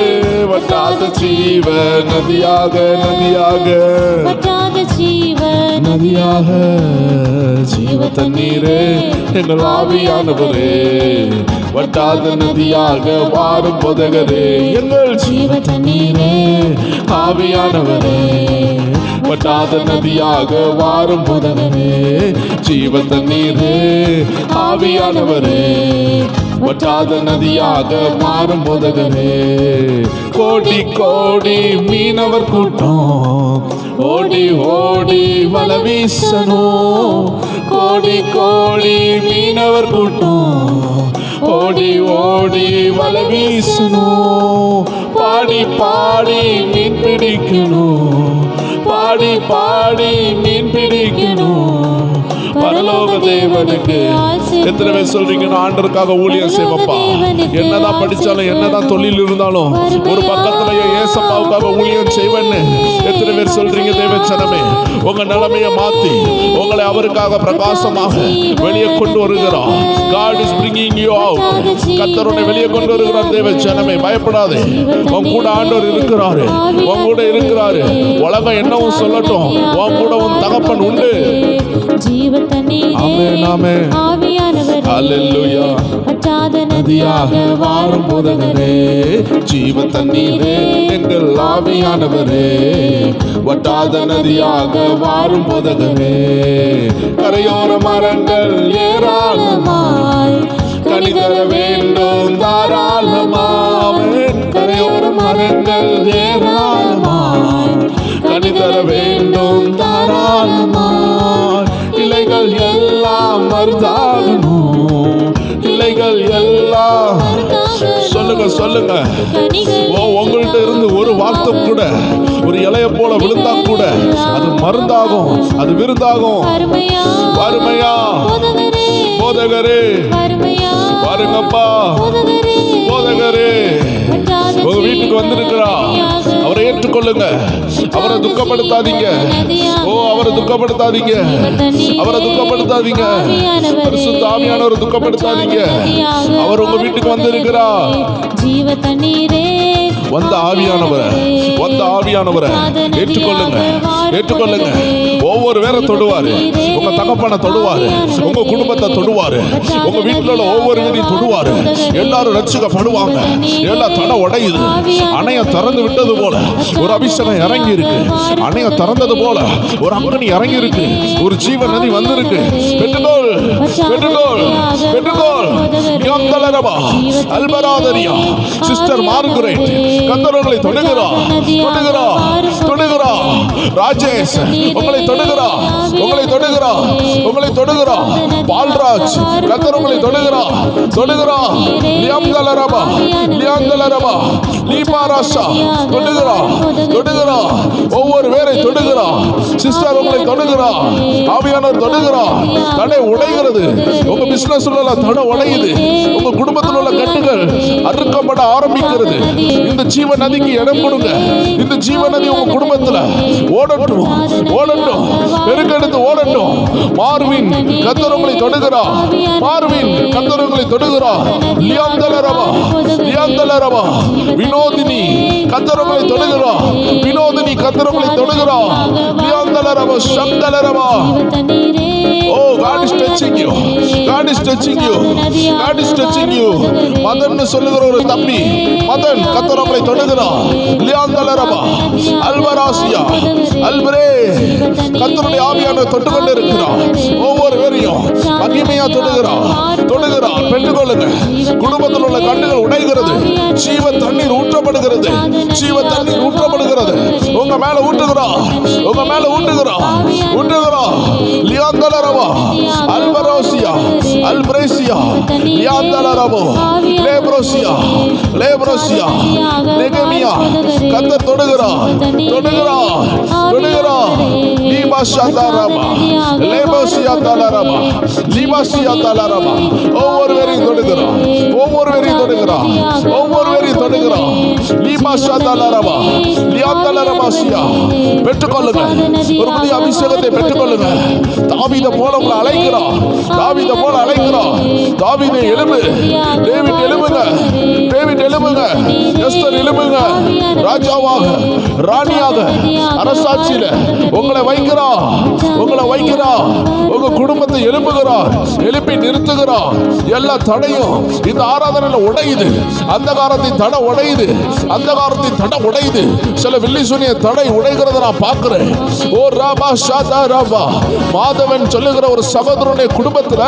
[SPEAKER 1] வட்டாத ஜீவ நதியாக நதியாக
[SPEAKER 2] வற்றாத ஜீவன்
[SPEAKER 1] நதியாக ஜீவ தண்ணீரே எங்கள் ஆவியானவரே வட்டாத நதியாக வாரும் போதகரே எங்கள் ஜீவ தண்ணீரே ஆவியானவரே வட்டாத நதியாக வாரும் போதகரே ஜீவ தண்ணீரே ஆவியானவரே வட்டாத நதியாக மாறும் போதகரே. கோடி கோடி மீனவர் கூட்டம் ஓடி ஓடி வல வீசணும். கோடி கோடி மீனவர் கூட்டம் ஓடி ஓடி வல வீசணும். பாடி பாடி மீன் பிடிக்கணும். பாடி பாடி மீன் பிடிக்கணும். பரலோக தேவனுக்கு எத்தனை பேர் சொல்றீங்க நான் ஆண்டவருக்காக ஊழியம் செய்வப்பா, என்னதான் படிச்சாலும் என்னதான் தொழில் இருந்தாலும் ஒரு பக்கத்துல ஏசப்பாவுக்காக ஊழியம் செய்வேன்னு எத்தனை பேர் சொல்றீங்க? தேவச்சனமே, உங்க நிலைமையை மாத்தி உங்களை அவருக்காக பிரகாசமாக வெளியே கொண்டு வருகிறார். God is bringing you out. கர்த்தர் உன்னை வெளியே கொண்டு வருகிறார். தேவச்சனமே, பயப்படாதே. உன் கூட ஆண்டவர் இருக்கிறாரு. உன் கூட இருக்கிறாரு. உலகம் என்னவும் சொல்லட்டும், உன் கூட உன் தகப்பன் உண்டு.
[SPEAKER 2] ஜீவ தண்ணீரே
[SPEAKER 1] ஆமென் ஆமென்.
[SPEAKER 2] ஆவியானவரே
[SPEAKER 1] ஹல்லேலூயா.
[SPEAKER 2] வற்றாத
[SPEAKER 1] நதியாக வாரும் போதகரே ஜீவ தண்ணீரே எங்கள் ஆவியானவரே வட்டாத நதியாக வாரும் போதகரே. கரையோர மரங்கள் ஏராளமாய் கனி தர வேண்டும் தாராளமாய். கரையோர மரங்கள் ஏராளமாய் கனி தர வேண்டும் தாராளமாய். இலைகள் எல்லாம் மருந்தாகணும். இலைகள் எல்லாம் சொல்லுங்க சொல்லுங்க. உங்கள்கிட்ட இருந்து ஒரு வார்த்தை கூட ஒரு இலைய போல விழுந்தா கூட அது மருந்தாகும், அது விருந்தாகும். வறுமையா போதகரே பாருங்கப்பா, போதகரே உங்க வீட்டுக்கு வந்திருக்கிறா, அவரை ஏற்றுக்கொள்ளுங்க. அவரை துக்கப்படுத்தாதீங்க. ஓ, அவரை துக்கப்படுத்தாதீங்க. அவரை துக்கப்படுத்தாதீங்க. பரிசுத்த ஆவியானவரை துக்கப்படுத்தாதீங்க. அவர் உங்க வீட்டுக்கு வந்திருக்கிறா.
[SPEAKER 2] ஜீவ தண்ணீரே
[SPEAKER 1] வந்த ஆவியானவரை ஏற்றுக்கொள்ளுங்க, ஏற்றுக்கொள்ளுங்க. ஒவ்வொரு பேரை தொடுவாரு. உங்க தகப்பனை தொடுவாரு, உங்க குடும்பத்தை தொடுவாரு, உங்க வீட்டில் உள்ள ஒவ்வொரு வீட்டையும் தொடுவாரு. எல்லாரும் ரட்சிக்கப்படுவாங்க. எல்லா தடை உடையுது. அணைய திறந்து விட்டது போல ஒரு அபிஷேகம் இறங்கி இருக்கு. அணைய திறந்தது போல ஒரு அக்னி இறங்கி இருக்கு. ஒரு ஜீவ நதி வந்திருக்கு. பெற்றுக்கோள், பெற்றுக்கோள், பெற்றுக்கோள். அல்பராதரியா சிஸ்டர் மார்கரெட் கர்த்தர்களை தொடுகிறா, தொடுகிறா, தொடுகிறா. ராஜேஷ் உங்களை தொடுகிறா, உங்களை தொடுகிறா, உங்களை தொடுகிறா. பால்ராஜ் கர்த்தர் உங்களை தொடுகிறா, தொடுகிறா. லியாம்தலரபா, லியாம்தலரபா, லீபாராஷா தொடுகிறா, தொடுகிறா. ஒவ்வொரு பேரை தொடுகிறா. சிஸ்டர் உங்களை தொடுகிறா. ஆவியானவர் தொடுகிறா. தடை உடைகிறது. உங்க பிசினஸ் உள்ள தடை உடையுது. உங்க குடும்பத்தில் உள்ள கட்டுகள் அறுக்கப்பட ஆரம்பிக்கிறது. இந்த ஜீவ நதிக்கு இடம் கொடுங்க. இந்த ஜீவ நதி உங்க குடும்பத்துல ஓடட்டும், ஓடட்டும், பெருக்கெடுத்து ஓடட்டும். மார்வின் கர்த்தர் உங்களை தொடுகிறா. மார்வின் கர்த்தர் உங்களை தொடுகிறா. லியாந்தலரபா, லியாந்தலரபா. வினோதினி கர்த்தர் உங்களை தொடுகிறா. வினோதினி கர்த்தர் உங்களை தொடுகிறா. லியாந்தலரபா, சந்தலரபா. Oh, God is touching you. God is touching you. God is touching you. Madan சொல்லுகிற ஒரு தம்பி, மதன் கர்த்தர் உங்களை தொடுகிறார். லியாந்தலரபா, அல்பராசியா, அல்பரே கர்த்தருடைய ஆவியானவர் தொட்டுக்கொண்டு இருக்கிறார். ஒவ்வொரு பேரையும் மகிமையா தொடுகிறார், தொடுகிறார். பெற்றுக்கொள்ளுங்க. குடும்பத்தில் உள்ள கண்ணுகள் உடைகிறது. ஜீவ தண்ணீர் ஊற்றப்படுகிறது. ஜீவ தண்ணீர் ஊற்றப்படுகிறது. உங்க மேல ஊட்டுகிறோம், உங்க மேல ஊட்டுகிறோம், ஊட்டுகிறோம். லியாந்தலரவா அல்பரோசியா அல்பிரேசியா லியாந்தலரவோ லேப்ரோசியா லேப்ரோசியா நெகமியா கர்த்தர் தொடுகிறார், தொடுகிறார், தொடுகிறார். லீபாஷாதாரமா லேபோசியா தாலரமா லீபாஷியா தாலரமா ஒவ்வொருவரையும் தொடுகிறார், ஒவ்வொருவரையும் தொடுகிறார், ஒவ்வொருவரையும் தொடுகிறார். லீபாஷா தாலரமா லியாந்தலரமாசியா பெற்றுக்கொள்ளுங்க, ஒரு புதிய அபிஷேகத்தை பெற்றுக்கொள்ளுங்க. தாவீதை போல உங்களை அழைக்கிறார், தாவீதை போல அழைக்கிறார். தாவீதை எழும்பு, டேவிட் எழும்புங்க, டேவிட் எழும்புங்க, எஸ்தர் எழும்புங்க. ராஜாவாக ராணியாக அரசாட்சியில உங்களை வைக்கிறார், உங்களை வைக்கிறார். உங்க குடும்பத்தை எழுப்புகிறார், எழுப்பி நிறுத்துகிறார். எல்லா தடையும் இந்த ஆராதனையில உடையுது. அந்தகாரத்தின் தடை உடையுது, அந்தகாரத்தின் தடை உடையுது. சில வில்லி சூனிய தடை உடைகிறத நான் பார்க்கிறேன். ஓ ராபா ஷாதா ராபா மாதவன் சொல்லுகிற ஒரு சகோதரனுடைய குடும்பத்துல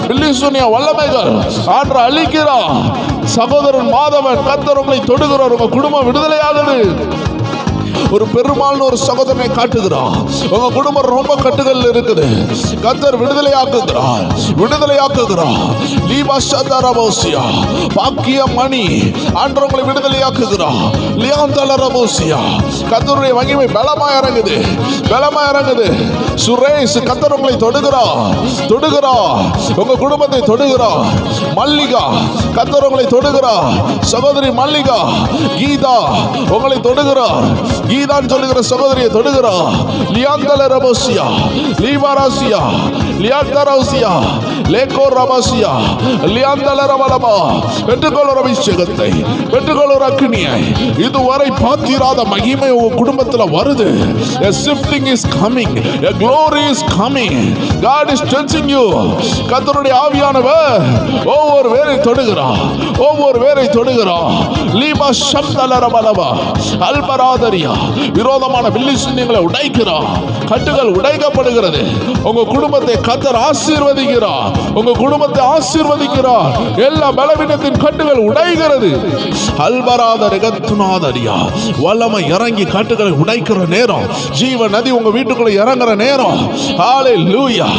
[SPEAKER 1] வில்லி சூனிய வல்லமைகள் ஆற்ற அழிக்கிறார். சகோதரன் மாதவன் கர்த்தர் உங்களை தொடுகிறார், உங்க குடும்பம் விடுதலையாகுது. ஒரு பெருமாள்னு ஒரு சகோதரனை காட்டுகிறார். உங்க குடும்பம் ரொம்ப கட்டுகள் இருக்குது, கர்த்தர் விடுதலையாக்குகிறார், விடுதலையாக்குகிறார். லீபாஷாதாரபோசியா பாக்கிய மணி ஆண்டவர் உங்களை விடுதலையாக்குகிறார். லியாந்தலரபோசியா கர்த்தருடைய மகிமை பலமாய் இறங்குது, பலமாய் இறங்குது. சுரேஷ் கர்த்தர் உங்களை தொடுகிறார், தொடுகிறார், உங்க குடும்பத்தை தொடுகிறார். மல்லிகா கர்த்தர் உங்களை தொடுகிறார். சகோதரி மல்லிகா கீதா உங்களை தொடுகிறார். கீதான் சொல்லுகிற சகோதரியை தொடுகிறார். லியாந்தலரபோசியா லீபாராசியா லியாந்தராசியா லேகோ ரபாசியா லியாந்தலரபலமா பெற்றுக்கொள்ளுற அபிஷேகத்தை, பெற்றுக்கொள்ளுற அக்கினியை. இதுவரை பார்த்திராத மகிமை உங்க குடும்பத்தில் வருது. A shifting is coming, a glory is coming. God is touching you. கர்த்தருடைய ஆவியானவர் ஒவ்வொரு வேரை தொடுகிறார், ஒவ்வொரு வேரை தொடுகிறார். லீபா ஷம்தலரபலமா அல்பராதரியா விரோதமான வில்லி சூனியங்களை உடைக்கிறார். கட்டுகள் உடைக்கப்படுகிறது. உங்க குடும்பத்தை கர்த்தர் ஆசீர்வதிக்கிறார், உங்க குடும்பத்தை ஆசீர்வதிக்கிறார். எல்லா பலவீனத்தின் கட்டுகள் உடைகிறது. அல்பராதரியா வல்லமை இறங்கி கட்டுகளை உடைக்கிற நேரம், ஜீவ நதி உங்க வீட்டுக்குள்ள இறங்குற நேரம். ஹalleluya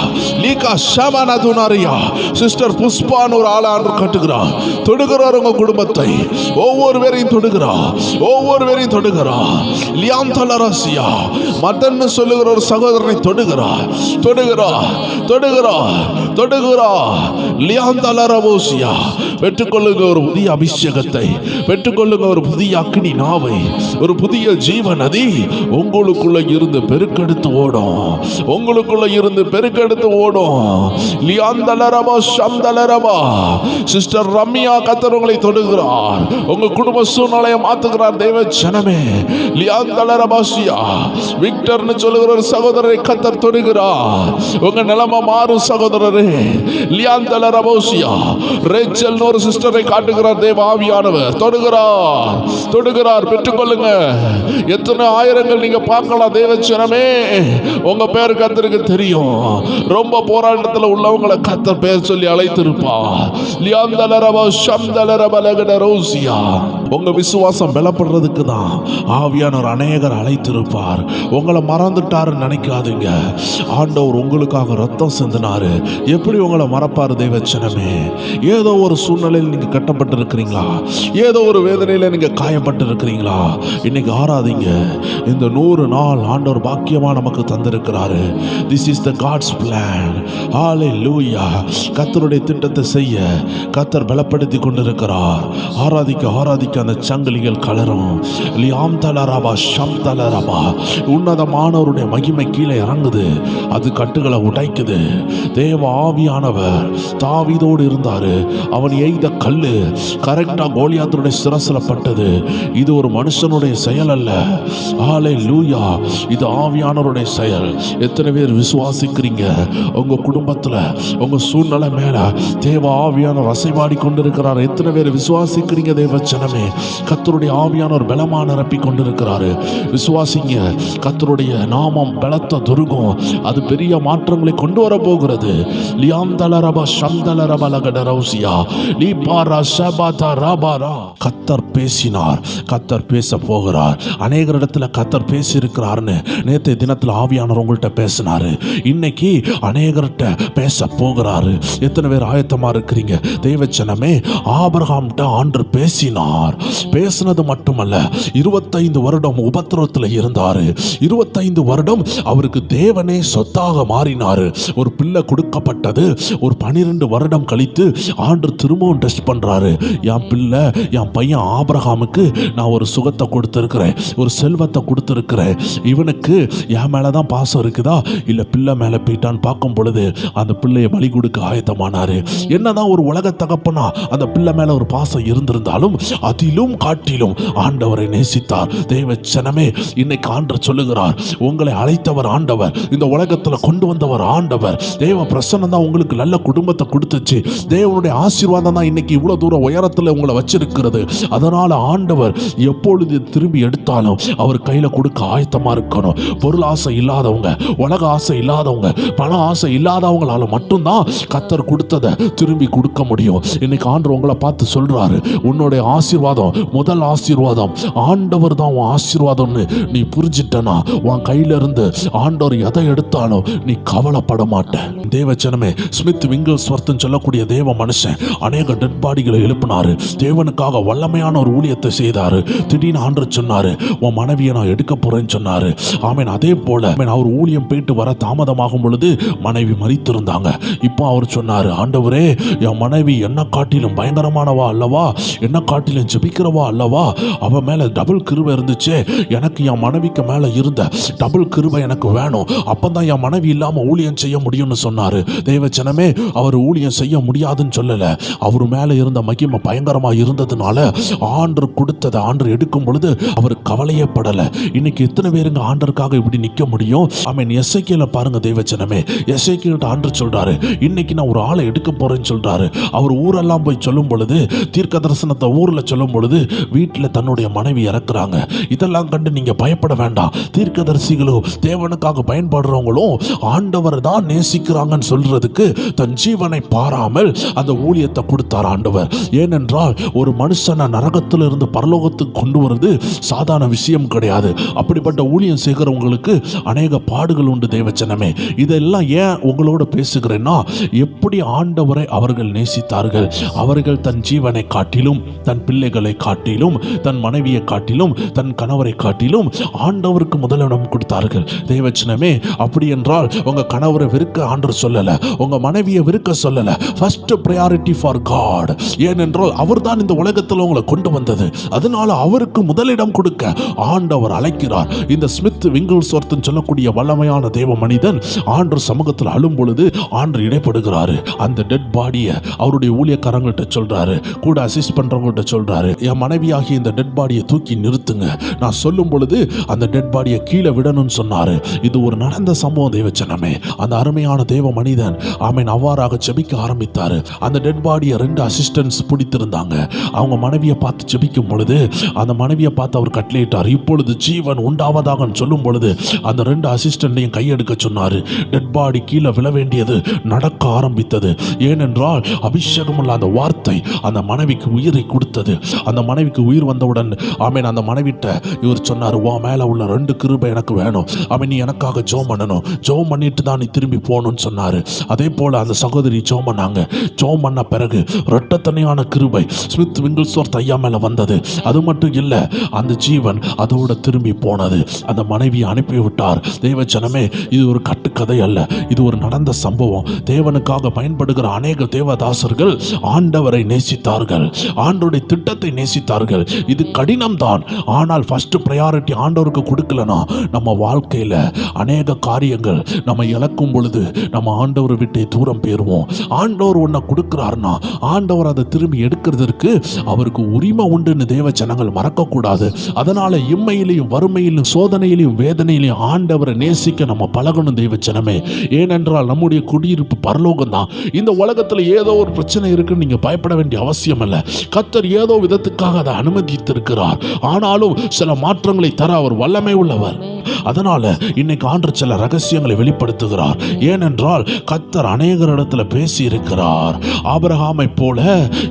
[SPEAKER 1] லீகா ஷமனதுனரியா சிஸ்டர் புஷ்பான் ஒரு ஆளாண்டு கட்டுகிறார், தொடுகிறார் உங்க குடும்பத்தை. ஒவ்வொருவரையும் தொடுகிறார், ஒவ்வொருவரையும் தொடுகிறார். லியாந்தலரசியா மதன்னு சொல்லுகிற ஒரு சகோதரனை தொடுகிறார், தொடுகிறார், தொடுகிறார், தொடுகிறார். லியாந்தலரபோசியா பெற்றுக்கொள்ளுங்க ஒரு புதிய அபிஷேகத்தை, பெற்றுக்கொள்ளுங்க ஒரு புதிய அக்னி நாவை. ஒரு புதிய ஜீவ நதி உங்களுக்குள்ள இருந்து பெருக்கெடுத்து ஓடும், உங்களுக்குள்ள இருந்து பெருக்கெடுத்து ஓடும். லியாந்தலரபா ஷம்தலரபா சிஸ்டர் ரம்யா கர்த்தர் உங்களை தொடுகிறார், உங்க குடும்ப சூழ்நிலையை மாத்துகிறார். தேவ ஜனமே லியாந்தலரபாசியா விக்டர்னு சொல்லுகிற ஒரு சகோதரரை கர்த்தர் தொடுகிறார். உங்க நிலைமை மாறும் சகோதரரே. லியாந்தலரபாசியா ரேச்சல் ஒரு சிஸ்டரை காட்டுகிறார். தேவ ஆவியானவர் தொடுகிறார், தொடுகிறார். பெற்றுக்கொள்ளுங்க. எத்தனை ஆயிரங்கள் நீங்க பார்க்கலாம். தேவ ஜனமே உங்க பேர் கர்த்தருக்கு தெரியும். ரொம்ப போராட்டத்தில் உள்ளவங்களை கர்த்தர் பேர் சொல்லி அழைத்திருப்பார். லியாந்தலரபா ஷம்தலரபலகடரோசியா உங்க விசுவாசம் பலப்படுறதுக்கு தான் ஆவியானவர் அநேகர் அழைத்திருப்பார். உங்களை மறந்துட்டாருன்னு நினைக்காதீங்க. ஆண்டவர் உங்களுக்காக ரத்தம் சிந்தினாரு. எப்படி உங்களை மறப்பாரு தேவச்சனமே? ஏதோ ஒரு சூழ்நிலையில் நீங்க கட்டப்பட்டிருக்கிறீங்களா? ஏதோ ஒரு வேதனையில நீங்க காயப்பட்டிருக்கிறீங்களா? இன்னைக்கு ஆராதிங்க. இந்த 100 நாள் ஆண்டவர் பாக்கியமா நமக்கு தந்திருக்கிறாரு. This is the God's plan. Hallelujah. கர்த்தருடைய திட்டத்தை செய்ய கர்த்தர் பலப்படுத்தி கொண்டிருக்கிறார். ஆராதிக்க ஆராதிக்க அந்த சங்கிலிகள் கலரும். லியாம் தலரபா ஷம் தலரபா உன்னதமானவருடைய மகிமை கீழே இறங்குது. அது கட்டுகளை உடைக்குது. தேவ ஆவியானவர் தாவீதோடு இருந்தாரு. அவன் எய்த கல்லு கரெக்டா கோலியாத்துடைய சிரசில் பட்டது. இது ஒரு மனுஷனுடைய செயல் அல்ல. ஹல்லேலூயா இது ஆவியானவருடைய செயல். எத்தனை பேர் விசுவாசிக்கிறீங்க? உங்க குடும்பத்துல உங்க சூழ்நிலை மேல தேவ ஆவியானவர் அசைவாடி கொண்டிருக்கிறார். எத்தனை பேர் விசுவாசிக்கிறீங்க தேவ ஜனமே? கர்த்தருடைய ஆவியானவர் பலமா நிரப்பி கொண்டிருக்கிறாரு. விசுவாசிங்க, கர்த்தருடைய நாமம் பலத்த துருகம். அது பெரிய மாற்றங்களை கொண்டு வர போகிறது. லியாந்தலரப சந்தலரபலகடரௌசியா லீபாரா ஷபாதா ராபாரா. கர்த்தர் பேசினார், கர்த்தர் பேச போகிறார். அநேக இடத்துல கர்த்தர் பேசி இருக்கிறார்னு நேற்றைய தினத்தில் ஆவியானவர் உங்கள்கிட்ட பேசினாரு. இன்னைக்கு அநேகர்கிட்ட பேச போகிறாரு. எத்தனை பேர் ஆயத்தமா இருக்கிறீங்க? தேவச்சனமே, ஆபிரகாம்கிட்ட ஆண்டவர் பேசினார். பேசினது மட்டுமல்ல, 25 வருடம் உபத்திரவத்தில் இருந்தாரு. 25 வருடம் அவருக்கு தேவனே சொத்தாக மாறினாரு. ஒரு பிள்ளை கொடுக்கப்பட்டது. ஒரு 12 வருடம் கழித்து ஆண்டவர் திரும்பவும் டெஸ்ட் பண்றாரு. என் பிள்ளை, என் பையன் ஆபிரகாமுக்கு நான் ஒரு சுகத்தை கொடுத்திருக்கிறேன், ஒரு செல்வத்தை கொடுத்திருக்கிறேன். இவனுக்கு என் மேலதான் பாசம் இருக்குதா இல்ல பிள்ளை மேல போயிட்டான்னு பார்க்கும் பொழுது அந்த பிள்ளையை பலி கொடுக்க ஆயத்தமானாரு. என்னதான் ஒரு உலக தகப்பனா அந்த பிள்ளை மேல ஒரு பாசம் இருந்திருந்தாலும் அதிலும் காட்டிலும் ஆண்டவரை நேசித்தார். தேவச்சனமே, இன்னைக்கு ஆண்டவர் சொல்லுகிறார், உங்களை அழைத்தவர் ஆண்டவர், இந்த உலகத்துல கொண்டு வந்தவர் ஆண்டவர். தேவ பிரசன்னம் தான் உங்களுக்கு நல்ல குடும்பத்தை கொடுத்துச்சு. தேவனுடைய ஆசீர்வாதம் தான் இன்னைக்கு இவ்வளவு தூரம் உயரத்துல உங்களை வச்சிருக்கிறது. அதனால ஆண்டவர் எப்பொழுது திரும்பி எடுத்தாலும் அவர் கையில கொடுக்க ஆயத்தமா இருக்கணும். பொருள் ஆசை இல்லாதவங்க, உலக ஆசை இல்லாதவங்க, பண ஆசை இல்லாதவங்களால மட்டும்தான் கர்த்தர் கொடுத்ததை திரும்பி கொடுக்க முடியும். இன்னைக்கு ஆண்டவர் உங்களை பார்த்து சொல்றாரு, உன்னுடைய ஆசீர்வாதம், முதல் ஆசீர்வாதம் ஆண்டவர் தான் உன் ஆசீர்வாதம்னு நீ புரிஞ்சிட்டனா, உன் கையில இருந்து ஆண்டவர் எதை எடுத்தாலும் நீ கவலைப்பட மாட்ட. தேவச்சனமே, ஸ்மித் விங்கிள்ஸ்வர்த் சொல்லக்கூடிய தேவ மனுஷன் அநேக டெட் பாடிகளை எழுப்பினாரு. தேவனுக்காக வல்லமையான ஒரு ஊழியத்தை செய்தாரு. திடீர்னு ஆண்டவர் சொன்னாரு, உன் மனைவியை நான் எடுக்க போறேன்னு சொன்னாரு. ஆமேன். அதே போல அவர் ஊழியம் போயிட்டு வர தாமதமாகும் பொழுது மனைவி மரித்திருந்தாங்க. இப்போ அவர் சொன்னாரு, ஆண்டவரே, என் மனைவி என்ன காட்டிலும் பயங்கரமானவா அல்லவா, என்ன காட்டிலும் ஜெபிக்கிறவா அல்லவா, அவ மேல டபுள் கிருபை இருந்துச்சு. எனக்கு என் மனைவிக்கு மேல இருந்த டபுள் கிருபை எனக்கு வேணும். அப்பதான் என் மனைவி இல்லாம ஊழியம் செய்ய முடியும்னு சொன்னாரு. தேவச்சனமே, அவர் ஊழியம் செய்ய முடியாதுன்னு சொல்லல. அவர் மேல இருந்த மகிமை பயங்கரமா இருந்ததுனால ஆண்டர் கொடுத்ததை ஆண்டர் எடுக்கும் பொழுது அவர் கவலையே படல. இன்னைக்கு எத்தனை பேருங்க ஆண்டருக்காக இப்படி நிக்க முடியும்? ஆமென். எசேக்கியேல பாருங்க தேவச்சனமே, எசேக்கியேல்ட்ட ஆண்டர் சொல்றாரு, இன்னைக்கு நான் ஒரு ஆளை எடுக்க போறேன்னு சொல்றாரு. அவர் ஊரெல்லாம் போய் சொல்லும் பொழுது, தீர்க்க தரிசனத்தை ஊர்ல சொல்லும் பொழுது வீட்டில் தன்னுடைய மனைவி இறக்குறாங்க. இதெல்லாம் கண்டு நீங்க பயப்பட வேண்டாம். தீர்க்கதரிசிகளும் தேவனுக்காக பயன்படுறவங்களும் ஆண்டவர் தான் நேசிக்கிறாங்கன்னு சொல்றதுக்கு தன் ஜீவனை பாராமல் அந்த ஊழியத்தை கொடுத்தார் ஆண்டவர். ஏனென்றால் ஒரு மனுஷனை நரகத்திலிருந்து பரலோகத்துக்கு கொண்டு வருது சாதாரண விஷயம் கிடையாது. அப்படிப்பட்ட ஊழியம் செய்கிறவங்களுக்கு அநேக பாடுகள் உண்டு. தேவச்சனமே, இதெல்லாம் ஏன் உங்களோட பேசுகிறேன்னா, எப்படி ஆண்டவரை அவர்கள் நேசித்தார்கள். அவர்கள் தன் ஜீவனை காட்டிலும், தன் பிள்ளைகளை காட்டிலும், தன் மனைவியை காட்டிலும், தன் கணவரை காட்டிலும் ஆண்டவருக்கு முதலிடம் கொடுத்தார்கள். தேவச்சனமே, அப்படி என்றால் உங்க கணவரை வெறுக்க ஆண்டவர் சொல்லல, உங்க மனைவியை வெறுக்க சொல்லல. First priority for God. ஏனென்றால் அவர் தான் இந்த உலகத்தில் உங்களை கொண்டு வந்தது. அதனால அவருக்கு முதலிடம் கொடுக்க ஆண்டவர் அழைக்கிறார். இந்த ஸ்மித் விங்கிள்ஸ்வர்த் சொல்லக்கூடிய வல்லமையான தேவ மனிதன் ஆண்டவர் சமூகத்தில் அழும் பொழுது ஆண்டவர் இடைப்படுகிறாரு. அந்த டெட் பாடியை அவருடைய ஊழியக்காரங்கள்ட்ட சொல்றாரு, கூட அசிஸ்ட் பண்றவங்கள்ட்ட சொல்றாரு, என் மனைவியாகிய இந்த டெட் பாடியை தூக்கி நிறுத்துங்க. நான் சொல்லும் பொழுது அந்த டெட் பாடியை கீழே விடணும்னு சொன்னாரு. இது ஒரு நடந்த சம்பவம். தேவச்சனமே, அந்த அருமையான தேவ மனிதன் ஆமென் அவ்வாறாக ஜெபிக்க ஆரம்பித்தாரு. அந்த டெட் பாடியை 2 அசிஸ்டன்ட்ஸ் பிடித்திருந்தாங்க. அவங்க மனைவியை பார்த்து ஜெபிக்கும் பொழுது அந்த மனைவியை பார்த்து அவர் கட்டளையிட்டார், இப்பொழுது ஜீவன் உண்டாவதாக சொல்லும் பொழுது அந்த 2 அசிஸ்டன்ட்டையும் கையெடுக்க சொன்னாரு. டெட் பாடி கீழே விழ வேண்டியது நடக்க ஆரம்பித்தது. ஏனென்றால் அபிஷேகம் உள்ள அந்த வார்த்தை அந்த மனைவிக்கு உயிரை கொடுத்தது. அந்த மனைவிக்கு உயிர் வந்தவுடன் ஆமென் அந்த மனைவிட்ட இவர் சொன்னார், உன் மேல உள்ள 2 கிருபை எனக்கு வேணும். அவன் நீ எனக்காக ஜெபம் பண்ணணும். ஜெபம் பண்ணிட்டு தான் நீ திரும்பி போகணும்னு சொன்னாரு. அதே போல அந்த சகோதரி ஜெபம் பண்ணாங்க. ஜெபம் பண்ண பிறகு இரட்டத்தனையான கிருபை ஸ்மித் விங்கிள்ஸ்வர்த் ஐயா மேல வந்தது. அது மட்டும் இல்ல, அந்த ஜீவன் அதோட திரும்பி போனது. அந்த மனைவியை அனுப்பிவிட்டார். தேவச்சனமே, இது ஒரு கட்டுக்கதை அல்ல, இது ஒரு நடந்த சம்பவம். தேவனுக்காக பயன்படுகிற அநேக தேவதாசர்கள் ஆண்டவரை நேசித்தார்கள், ஆண்டவருடைய திட்டத்தை நேசித்தார்கள். இது கடினம்தான், ஆனால் ஃபர்ஸ்ட் ப்ரையாரிட்டி ஆண்டவருக்கு கொடுக்கலனா நம்ம வாழ்க்கையில அநேக காரியங்கள் நம்ம இழக்கும் பொழுது நம்ம ஆண்டவரை விட்டு தூரம் போயிருவோம். ஆண்டவர் ஒன்றை கொடுக்கிறாருன்னா ஆண்டவர் அதை திரும்பி எடுக்கிறதுக்கு அவருக்கு உரிமை உண்டுன்னு தேவ ஜனங்கள் மறக்கக்கூடாது. அதனால இம்மையிலையும் வறுமையிலும் சோதனையிலையும் வேதனையிலையும் ஆண்டவரை நேசிக்க நம்ம பழகணும் தேவ ஜனமே. ஏனென்றால் நம்முடைய குடியிருப்பு பரலோகம் தான். இந்த உலகத்தில் ஏதோ ஒரு பிரச்சனை இருக்குன்னு நீங்க பயப்பட வேண்டிய அவசியம் இல்லை. கர்த்தர் ஏதோ விதத்துக்காக அதை அனுமதித்திருக்கிறார். ஆனாலும் சில மாற்றங்களை தர அவர் வல்லமை உள்ளவர். அதனால இன்னைக்கு ஆண்டவர் சில ரகசியங்களை வெளிப்படுத்துகிறார். ஏனென்றால் கர்த்தர் அநேகர் இடத்துல பேசி இருக்கிறார். ஆபிரகாமை போல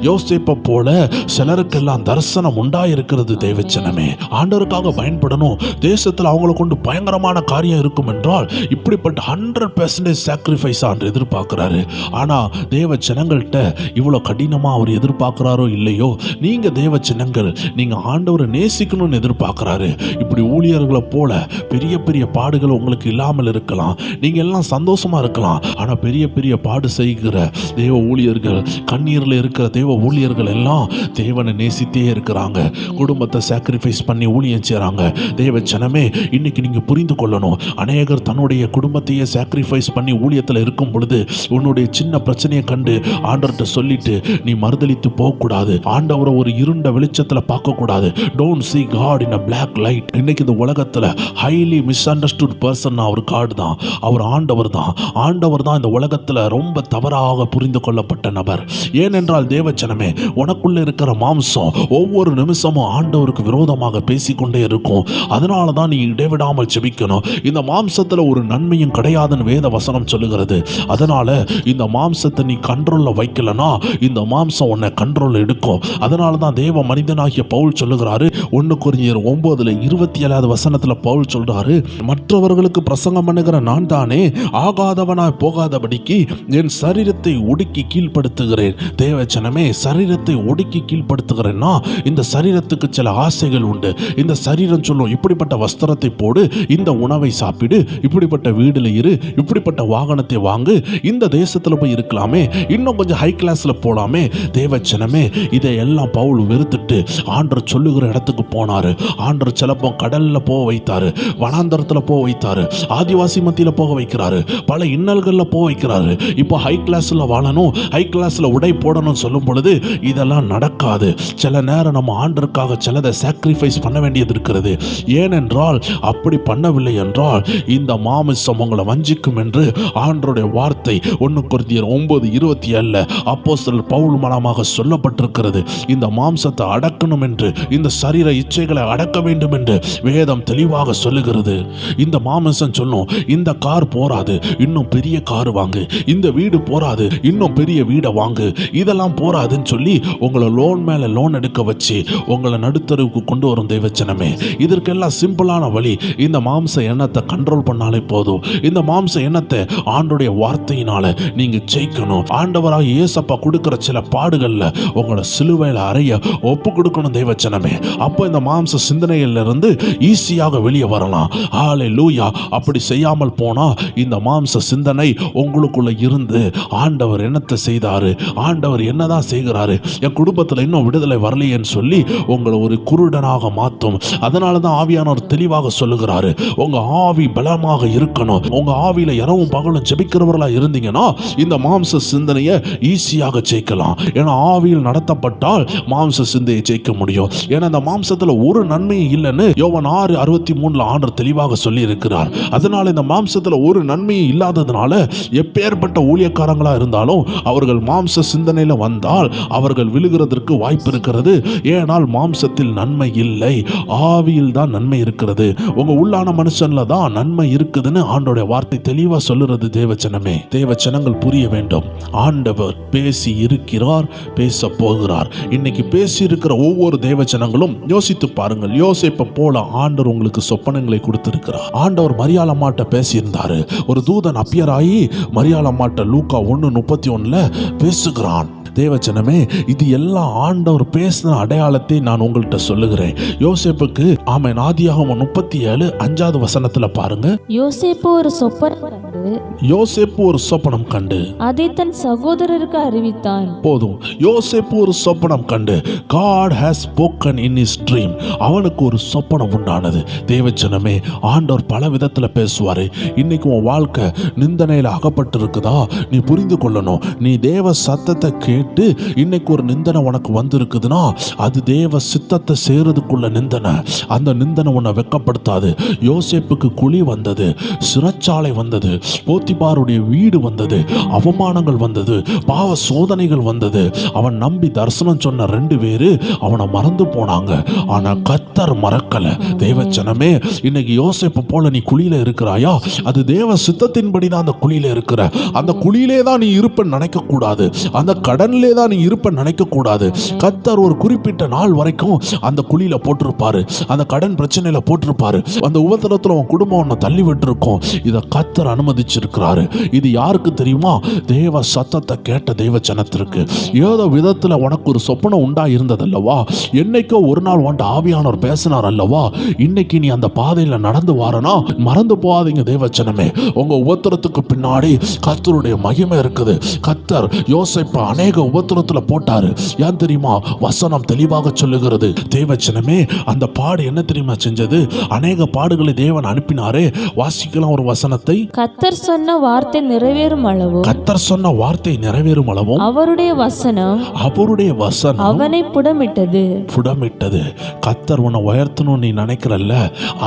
[SPEAKER 1] யோசேப்பை போல சிலருக்கெல்லாம் தரிசனம் உண்டாயிருக்கிறது தேவச்சனமே. ஆண்டவருக்காக பயன்படணும். தேசத்தில் அவங்களை கொண்டு பயங்கரமான காரியம் இருக்கும் என்றால் இப்படிப்பட்ட 100% சாக்ரிஃபைஸ் ஆண்டு எதிர்பார்க்கிறாரு. ஆனா தேவ ஜனங்கள்கிட்ட இவ்வளவு கடினமா அவர் எதிர்பார்க்கிறாரோ இல்லையோ, நீங்க தேவ ஜனங்கள் நீங்க ஆண்டவரை நேசிக்கணும்னு எதிர்பார்க்கிறாரு. இப்படி ஊழியர்களை போல பெரிய பெரிய பாடுகள் உங்களுக்கு இல்லாமல் இருக்கலாம். நீங்க எல்லாம் சந்தோஷமா இருக்கலாம். ஆனா பெரிய பெரிய பாடு செய்கிற தேவ ஊழியர்கள், கண்ணீர்ல இருக்கிற தேவ ஊழியர்கள் எல்லாம் தேவனை நேசித்தே இருக்கிறாங்க. குடும்பத்தை சாக்ரிஃபைஸ் பண்ணி ஊழியம் செய்றாங்க. தேவ ஜனமே, இன்னைக்கு நீங்க புரிந்து கொள்ளணும். அநேகர் தன்னுடைய குடும்பத்தையே சாக்ரிஃபைஸ் பண்ணி ஊழியத்தில் இருக்கும் பொழுது உன்னுடைய சின்ன பிரச்சனையை கண்டு ஆண்டவர்கிட்ட சொல்லிட்டு நீ மறுதலித்து போகக்கூடாது. ஆண்டவரை ஒரு இருண்ட வெளிச்சத்தில் பார்க்கக்கூடாது. Don't see God in a black light. இன்னைக்கு இந்த உலகத்தில் ஹைலி மிஸ் அண்டர்ஸ்டுட் பர்சன் அவர் காடு தான். அவர் ஆண்டவர் தான். ஆண்டவர் தான் இந்த உலகத்தில் ரொம்ப தவறாக புரிந்து கொள்ளப்பட்ட நபர். ஏனென்றால் தேவச்சனமே, உனக்குள்ள இருக்கிற மாம்சம் ஒவ்வொரு நிமிஷமும் ஆண்டவருக்கு விரோதமாக பேசிக்கொண்டே இருக்கும். அதனால தான் நீ இடைவிடாமல் ஜெபிக்கணும். இந்த மாம்சத்தில் ஒரு நன்மையும் கிடையாதுன்னு வேத வசனம் சொல்லுகிறது. அதனால இந்த மாம்சத்தை நீ கண்ட்ரோல்ல வைக்கலனா இந்த மாம்சம் உன்னை கண்ட்ரோல் எடுக்கும். அதனால தான் தேவ மனிதனாகிய பவுல் சொல்லுகிறாரு. 1 கொரிந்தியர் 9:27 வசனத்துல பவுல் சொல்றாரு, மற்றவர்களுக்கு பிரசங்கம் பண்ணுகிற நான் தானே ஆகாதவனாய் போகாதபடிக்கு என் சரீரத்தை ஒடுக்கி கீழ்ப்படுத்துகிறேன். தேவச்சனமே, சரீரத்தை ஒடுக்கி கீழ்ப்படுத்துகிறேன்னா இந்த சரீரத்துக்கு சில ஆசைகள் உண்டு. இந்த சரீரம் சொல்லும், இப்படிப்பட்ட வஸ்திரத்தை போடு, இந்த உணவை சாப்பிடு, இப்படிப்பட்ட வீடுல இரு, இப்படிப்பட்ட வாகனத்தை வாங்கு, இந்த தேசத்துல போய் இருக்கலாமே, இன்னும் கொஞ்சம் ஹை கிளாஸ்ல போலாமே. தேவச்சனமே, இதையெல்லாம் பவுல் வெறுத்துட்டு ஆண்டவர் சொல்லுகிற இடத்துக்கு போனாரு. ஆண்டவர் சிலப்போ கடல்ல போக வைத்தாரு, வனாந்தரத்துல போக வைத்தாரு, ஆதிவாசி மத்தியில போக வைக்கிறாரு, பல இன்னல்கள்ல போக வைக்கிறாரு. இப்போ ஹை கிளாஸ்ல வாழணும், ஹை கிளாஸ்ல உடை போடணும் சொல்லும் பொழுது இதெல்லாம் நடக்காது. சில நேரம் நம்ம ஆண்டருக்காக சிலதை சாக்ரிஃபைஸ் பண்ண வேண்டியது இருக்கிறது. ஏனென்றால் அப்படி பண்ணவில்லை என்றால் இந்த மாமிசம் உங்களை வஞ்சிக்கும் என்று ஆண்டருடைய வார்த்தை 1 கொரிந்தியர் 9:27 அப்போஸ்தலர் பவுல் மூலமாக சொல்லப்பட்டிருக்கிறது. இந்த மாம்சத்தை அடக்கணும் என்று, இந்த சரீர இச்சைகளை அடக்க வேண்டும் என்று வேதம் தெளிவாக சொல்லுகிறது. இந்த மாமிசம் சொல்லும், இந்த கார் போராது, இன்னும் பெரிய கார் வாங்கு, இந்த வீடு போராது, இன்னும் பெரிய வீடை வாங்கு, இதெல்லாம் போராதுன்னு சொல்லி உங்களை லோன் மேல லோன் எடுக்க வச்சு உங்களை நடுத்தருவுக்கு கொண்டு வரும் தேவச்சனமே. இதற்கெல்லாம் சிம்பிளான வழி, இந்த மாம்ச எண்ணத்தை கண்ட்ரோல் பண்ணாலே போதும். இந்த மாம்ச எண்ணத்தை ஆண்டோடைய வார்த்தையினால நீங்க ஜெயிக்கணும். ஆண்டவராக இயேசப்பா கொடுக்கிற சில பாடுகள்ல உங்களை சிலுவையில் அறைய ஒப்பு கொடுக்கணும் தேவச்சனமே. அப்போ இந்த மாம்ச சிந்தனையில இருந்து ஈஸியாக வெளியே வரலாம். ஹல்லேலூயா. அப்படி செய்யாமல் போனா இந்த மாம்ச சிந்தனை உங்களுக்குள்ள இருந்து ஆண்டவர் என்னத்தை செய்தாரு, ஆண்டவர் என்னதான் செய்கிறாரு, என் குடும்பத்தில் இன்னும் விடுதலை வரலையேன்னு சொல்லி உங்களை ஒரு குருடனாக மாற்றும். அதனால தான் ஆவியானவர் தெளிவாக சொல்லுகிறாரு, உங்க ஆவி பலமாக இருக்கணும். உங்க ஆவியில இரவும் பகலும் ஜெபிக்கிறவர்களா இருந்தீங்கன்னா இந்த மாம்ச சிந்தனையை ஈஸியாக ஜெயிக்கலாம். ஏன்னா ஆவியில் நடத்தப்பட்டால் மாம்ச சிந்தையை ஜெயிக்க முடியும். ஏன்னா இந்த மாம்சத்துல ஒரு நன்மையும் இல்லைன்னு யோவான் 6:63 ஆண்டவர் தெளிவாக சொல்லி இருக்கிறார். அதனால இந்த மாம்சத்துல ஒரு நன்மையும் இல்லாததுனால எப்பேற்பட்ட ஊழியக்காரங்களா இருந்தாலும் அவர்கள் மாம்ச சிந்தனையில வந்தால் அவர்கள் விழுகிறதற்கு வாய்ப்பு இருக்கிறது. ஏனால் மாம்சத்தில் நன்மை இல்லை, ஆவியில் தான் நன்மை இருக்கிறது. உங்க உள்ளான மனுஷன்ல தான் நன்மை இருக்குதுன்னு ஆண்டோட வார்த்தை தெளிவா சொல்லுறது. தேவச்சனமே, தேவச்சனங்கள் புரிய வேண்டும். ஆண்டவர் பேசி இருக்கிறார், பேச போகிறார். இன்னைக்கு பேசி இருக்கிற ஒவ்வொரு தேவச்சனங்களும் யோசித்து பாருங்கள். யோசேப்பை போல ஆண்டவர் உங்களுக்கு சொப்பனங்களை கொடுத்திருக்கிறார். ஆண்டவர் மரியாள் அம்மாட்ட பேசியிருந்தாரு. ஒரு தூதன் அப்பியர் ஆகி மரியாள் அம்மாட்ட லூக்கா 1:31 பேசுகிறான். தேவச்சனமே, இது எல்லாம் ஆண்டவர் பேசின அடையாளத்தை நான் உங்கள்கிட்ட சொல்லுகிறேன். யோசேப்புக்கு ஆமென், ஆதியாகமம் 37:5 பாருங்க.
[SPEAKER 2] யோசேப்பு ஒரு சொப்பனம் கண்டு
[SPEAKER 1] யோசேப்பு ஒரு சொப்பனம் கண்டு
[SPEAKER 2] அதை தன் சகோதரருக்கு அறிவித்தான்.
[SPEAKER 1] போதும். யோசேப்பு ஒரு சொப்பனம் கண்டு God has spoken in his dream. அவனுக்கு ஒரு சொப்பனம் உண்டானது. தேவச்சனமே, ஆண்டவர் பல விதத்துல பேசுவாரு. இன்னைக்கு உன் வாழ்க்கை நிந்தனையில அகப்பட்டு இருக்குதா? நீ புரிந்து கொள்ளணும். நீ தேவ சத்தத்தை கேட்டு இன்னைக்கு ஒரு நிந்தனை உனக்கு வந்திருக்குதுன்னா அது தேவ சித்தத்தை சேருறதுக்குள்ள நிந்தனை. அந்த நிந்தனை உன்னை வெட்கப்படுத்தாது. யோசேப்புக்கு குழி வந்தது, சிறைச்சாலை வந்தது, போத்திபாருடைய வீடு வந்தது, அவமானங்கள் வந்தது, பாவ சோதனைகள் வந்தது. அவன் நம்பி தரிசனம் சொன்ன 2 பேரு அவனை மறந்து போனாங்க. ஆனா கர்த்தர் மறக்கல. தேவச்சனமே, இன்னைக்கு யோசேப்பு போல நீ குழியில இருக்கிறாயா? அது தேவ சித்தத்தின்படி தான் அந்த குழியில இருக்கிற. அந்த குழியிலே தான் நீ இருப்பன்னு நினைக்க கூடாது. அந்த கடனிலே தான் நீ இருப்பன்னு நினைக்க கூடாது. கர்த்தர் ஒரு குறிப்பிட்ட நாள் வரைக்கும் அந்த குழியில போட்டிருப்பாரு, அந்த கடன் பிரச்சனையில போட்டிருப்பாரு. அந்த உபத்திரத்துல உன் குடும்பம் உன்னை தள்ளி விட்டுருக்கும். இதை கர்த்தர் அனுமதிச்சிருக்கிறாரு. இது யாருக்கு தெரியுமா? தேவ சத்தத்தை கேட்ட தேவ ஜனத்திற்கு. ஏதோ விதத்துல உனக்கு ஒரு சொப்பனம் உண்டா இருந்ததல்லவா? என்னைக்கோ ஒரு நாள் உன்ட ஆவியானவர் பேசினார் அல்லவா? இன்னைக்கு நீ அந்த பாதையில நடந்து வாரனா மறந்து போகாதீங்க தேவச்சனமே. உங்க உபத்திரத்துக்கு பின்னாடி கர்த்தருடைய மகிமை இருக்குது. கர்த்தர் யோசேப்பை அநேக உபத்திரத்துல போட்டாரு. ஏன் தெரியுமா? வசனம் தெளிவாக சொல்லுகிறது. தேவச்சனமே, அந்த பாடு என்ன தெரியுமா செஞ்சது? அநேக பாடுகளை தேவன் அனுப்பினாரே. வாசிக்கலாம் ஒரு வசனத்தை.
[SPEAKER 2] கர்த்தர் சொன்ன வார்த்தை நிறைவேறும் அளவும்
[SPEAKER 1] கர்த்தர் சொன்ன வார்த்தை நிறைவேறும் அளவும்
[SPEAKER 2] அவருடைய வசனம் அவனை
[SPEAKER 1] புடமிட்டது. கர்த்தர் உன்னை உயர்த்தணும் நீ நினைக்கிறல்ல,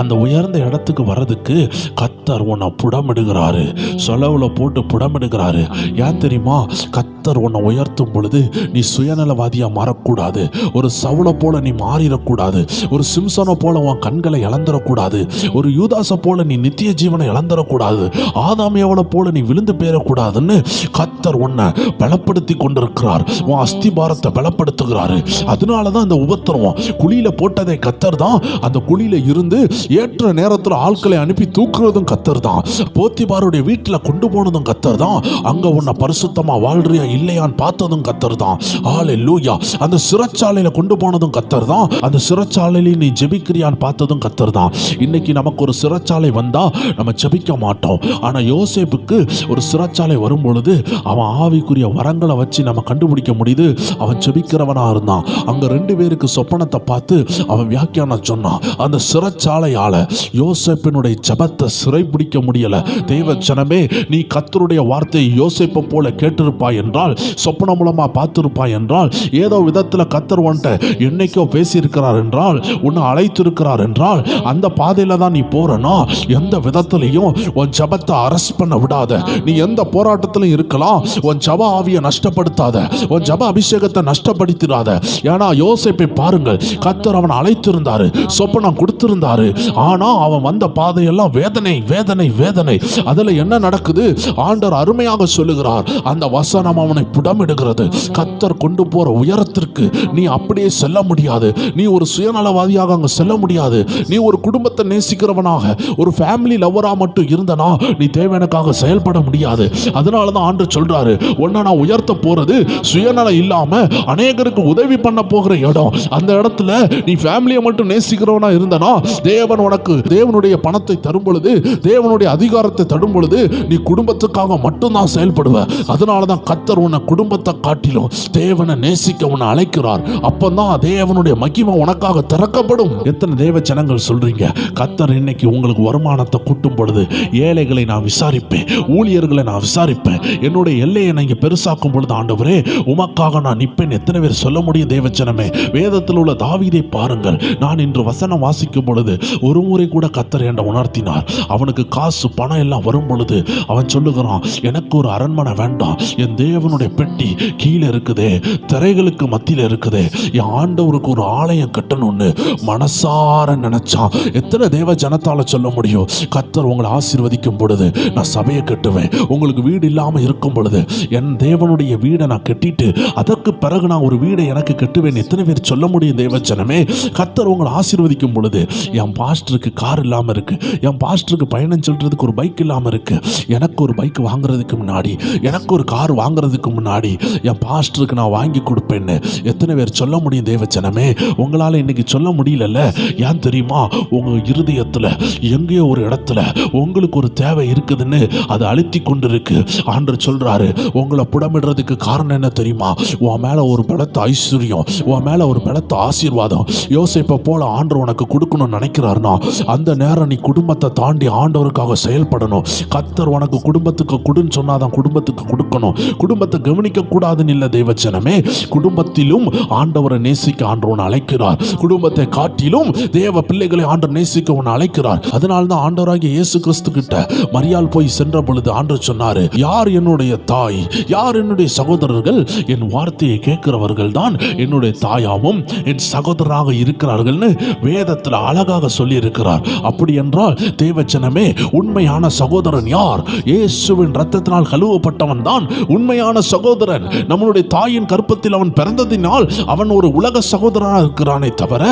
[SPEAKER 1] அந்த உயர்ந்த இடத்துக்கு வர்றதுக்கு கர்த்தர் உன்னை புடமிடுகிறாரு. சொலவுல போட்டு புடமிடுகிறாரு. ஏன் தெரியுமா? கர்த்தர் உன்னை உயர்த்தும் பொழுது நீ சுயநலவாதியா மாறக்கூடாது. ஒரு சவுளை போல நீ மாறிடக்கூடாது. ஒரு சிம்சனை போல உன் கண்களை இழந்துடக்கூடாது. ஒரு யூதாசை போல நீ நித்திய ஜீவனை இழந்துடக்கூடாது. ஆதாமியவளை போல நீ விழுந்து போயிடக்கூடாதுன்னு கர்த்தர் உன்னை பலப்படுத்தி கொண்டிருக்கிறார். உன் அஸ்திபாரத்தை பலப்படுத்துகிறாரு. அதனாலதான் அந்த உபத்திரம் குழியில போட்டதை கர்த்தர் தான். அந்த குழியில இருந்து ஏற்ற நேரத்தில் ஆட்களை அனுப்பி தூக்குறதும் கர்த்தர் தான். போத்திபாருடைய வீட்டில் கொண்டு போனதும் கர்த்தர் தான். அங்க உன்னை பரிசுத்தமா வாழ்றியா இல்லையான்னு பார்த்ததும் கர்த்தர் தான். ஹல்லேலூயா. அந்த சிறைச்சாலையில கொண்டு போனதும் கர்த்தர் தான். அந்த சிறைச்சாலையில நீ ஜெபிக்கிறியான்னு பார்த்ததும் கர்த்தர் தான். இன்னைக்கு நமக்கு ஒரு சிறைச்சாலை வந்தா நம்ம ஜெபிக்க மாட்டோம். ஆனா யோசேப்புக்கு ஒரு சிறைச்சாலை வரும் பொழுது அவன் ஆவிக்குரிய வரங்களை வச்சு நம்ம கண்டுபிடிக்க முடியுது. அவன் ஜெபிக்கிறவனா இருந்தான். அங்க 2 பேருக்கு சொப்பனத்தை பார்த்து அவன் வியாக்கியானம் சொன்னான். அந்த சிறைச்சாலையால யோசேப்பினுடைய ஜெபத்தை சிறைபிடிக்க முடியல. தேவ ஜனமே, நீ கர்த்தருடைய வார்த்தையை யோசேப்பை போல கேட்டிருப்பாய் என்றால், சொப்பனம் மூலமா பார்த்திருப்பாய் என்றால், ஏதோ விதத்துல கர்த்தர் உன்கிட்ட என்னைக்கோ பேசியிருக்கிறார் என்றால், உன்னை அழைத்திருக்கிறார் என்றால், அந்த பாதையில தான் நீ போறனா, எந்த விதத்திலையும் உன் ஜெபத்தை அரஸ்ட் பண்ண விடாத. நீ எந்த போராட்டத்திலும் இருக்கலாம். உன் ஜெப ஆவியை நஷ்டப்படுத்தாத. உன் ஜெப அபிஷேகத்தை நஷ்டப்படுத்திடாத. ஏன்னா யோசேப்பை பாருங்கள், கர்த்தர் அவன் அழைத்திருந்தாரு, சொப்பனம் கொடுத்திருந்தாரு. ஆனா அவன் வந்த பாதையெல்லாம் வேதனை வேதனை வேதனை. அதுல என்ன நடக்குது? ஆண்டவர் அருமையாக சொல்லுகிறார், அந்த வசனம் அவனை புடமிடுகிறது. கர்த்தர் கொண்டு போற உயரத்திற்கு நீ அப்படியே செல்ல முடியாது. நீ ஒரு சுயநலவாதியாக அங்க செல்ல முடியாது. நீ ஒரு குடும்பத்தை நேசிக்கிறவனாக, ஒரு ஃபேமிலி லவ்வரா மட்டும் இருந்தனா நீ தேவனுக்காக செயல்பட முடியாது. அதனாலதான் ஆண்டவர் சொல்றாரு, உன்னை நான் உயர்த்த போறது சுயநலம் இல்லாம அநேகருக்கு உதவி பண்ண போகிற இடம். அந்த இடத்துல நீ ஃபேமிலியை மட்டும் நேசிக்கிறவனா இருந்தனா, தேவன் உனக்கு தேவனுடைய பணத்தை தரும் பொழுது, தேவனுடைய அதிகாரத்தை தரும் பொழுது நீ குடும்பத்துக்காக மட்டும்தான் செயல்படுவ. அதனாலதான் கர்த்தர் உன்னை குடும்பத்தை காட்டிலும் தேவனை நேசிக்க உன்னை அழைக்கிறார். அப்பதான் தேவனுடைய மகிமை உனக்காக திறக்கப்படும். எத்தனை தேவ ஜனங்கள் சொல்றீங்க, கர்த்தர் இன்னைக்கு உங்களுக்கு வருமானத்தை கூட்டும் பொழுது ஏழைகளை நான் விசாரிப்பேன், ஊழியர்களை நான் விசாரிப்பேன், என்னுடைய எல்லையை நீங்க பெருசாக்கும் பொழுது ஆண்டவரே உமக்காக நான் நிற்பேன். எத்தனை பேர் சொல்ல முடியும் தேவச்சனமே? வேதத்தில் உள்ள தாவீதை பாருங்கள். நான் இன்று வசனம் வாசிக்கும் பொழுது ஒரு முறை கூட கர்த்தர் என்ற உணர்த்தினார். அவனுக்கு காசு பணம் எல்லாம் வரும் பொழுது அவன் சொல்லுகிறான், எனக்கு ஒரு அரண்மனை வேண்டாம், என் தேவனுடைய பெட்டி கீழே இருக்குதே, திரைகளுக்கு மத்தியில் இருக்குதே, என் ஆண்டவருக்கு ஒரு ஆலயம் கட்டணும்னு மனசார நினைச்சான். எத்தனை தேவ ஜனத்தால சொல்ல முடியும்? கர்த்தர் உங்களை ஆசீர்வதிக்கும் பொழுது நான் சபையை கட்டுவேன். உங்களுக்கு வீடு இல்லாம இருக்கும் பொழுது என் தேவனுடைய வீடை நான் கட்டிட்டு அதற்கு பிறகு நான் ஒரு வீடை எனக்கு கட்டுவேன். எத்தனை பேர் சொல்ல முடியும் தேவஜனமே? கர்த்தர் உங்களை ஆசீர்வதிக்கும் பொழுது, என் பாஸ்டருக்கு கார் இல்லாம இருக்கு, என் பாஸ்டருக்கு பயணம் சொல்றதுக்கு ஒரு பைக் இல்லாம இருக்கு, எனக்கு ஒரு பைக் வாங்குறதுக்கு முன்னாடி, எனக்கு ஒரு கார் வாங்குறதுக்கு முன்னாடி என் பாஸ்டருக்கு நான் வாங்கி கொடுப்பேன்னு எத்தனை பேர் சொல்ல முடியும் தேவச்சனமே? உங்களால் இன்னைக்கு சொல்ல முடியலல்ல. ஏன் தெரியுமா? உங்கள் இருதயத்தில் எங்கேயோ ஒரு இடத்துல உங்களுக்கு ஒரு தேவை இருக்குதுன்னு அதை அழுத்தி கொண்டு இருக்கு. ஆண்டவர் சொல்றாரு, உங்களை புடமிடுறதுக்கு காரணம் என்ன தெரியுமா? உன் மேலே ஒரு பலத்த ஐஸ்வர்யம், உன் மேலே ஒரு பலத்த ஆசீர்வாதம் யோசேப்பை போல ஆண்டவர் உனக்கு கொடுக்கணும்னு நினைக்கிறாருன்னா அந்த நேரம் நீ குடும்பத்தை தாண்டி ஆண்டவருக்காக செயல்படணும். கர்த்தர் உனக்கு குடும்பத்துக்கு கொடுன்னு சொன்னாதான் குடும்பத்துக்கு கொடுக்கணும். குடும்பத்தை கவனிக்க கூடாதுன்னு இல்லை தேவச்சனமே. குடும்பத்திலும் ஆண்டவரை நேசிக்க ஆண்டவனை அழைக்கிறார். குடும்பத்தை காட்டிலும் தேவ பிள்ளைகளை ஆண்டவர் நேசிக்க உன்னை அழைக்கிறார். அதனால தான் ஆண்டவராகிய இயேசு கிறிஸ்து கிட்ட மரியாள் போய் சென்ற பொழுது ஆண்டவர் சொன்னாரு, யார் என்னுடைய தாய், யார் என்னுடைய சகோதரர்கள்? என் வார்த்தையை கேட்கிறவர்கள் தான் என்னுடைய தாயாவும் என் சகோதரராக இருக்கிறார்கள்னு வேதத்தில் அழகாக சொல்லி இருக்கிறார். அப்படி என்றால் தேவச்சனமே, உண்மையான சகோதரன் யார்? இயேசுவின் ரத்தத்தினால் கழுவப்பட்டவன் தான் உண்மையான சகோதரன். நம்மளுடைய தாயின் கற்பத்தில் அவன் பிறந்ததினால் அவன் ஒரு உலக சகோதரனாக இருக்கிறானே தவிர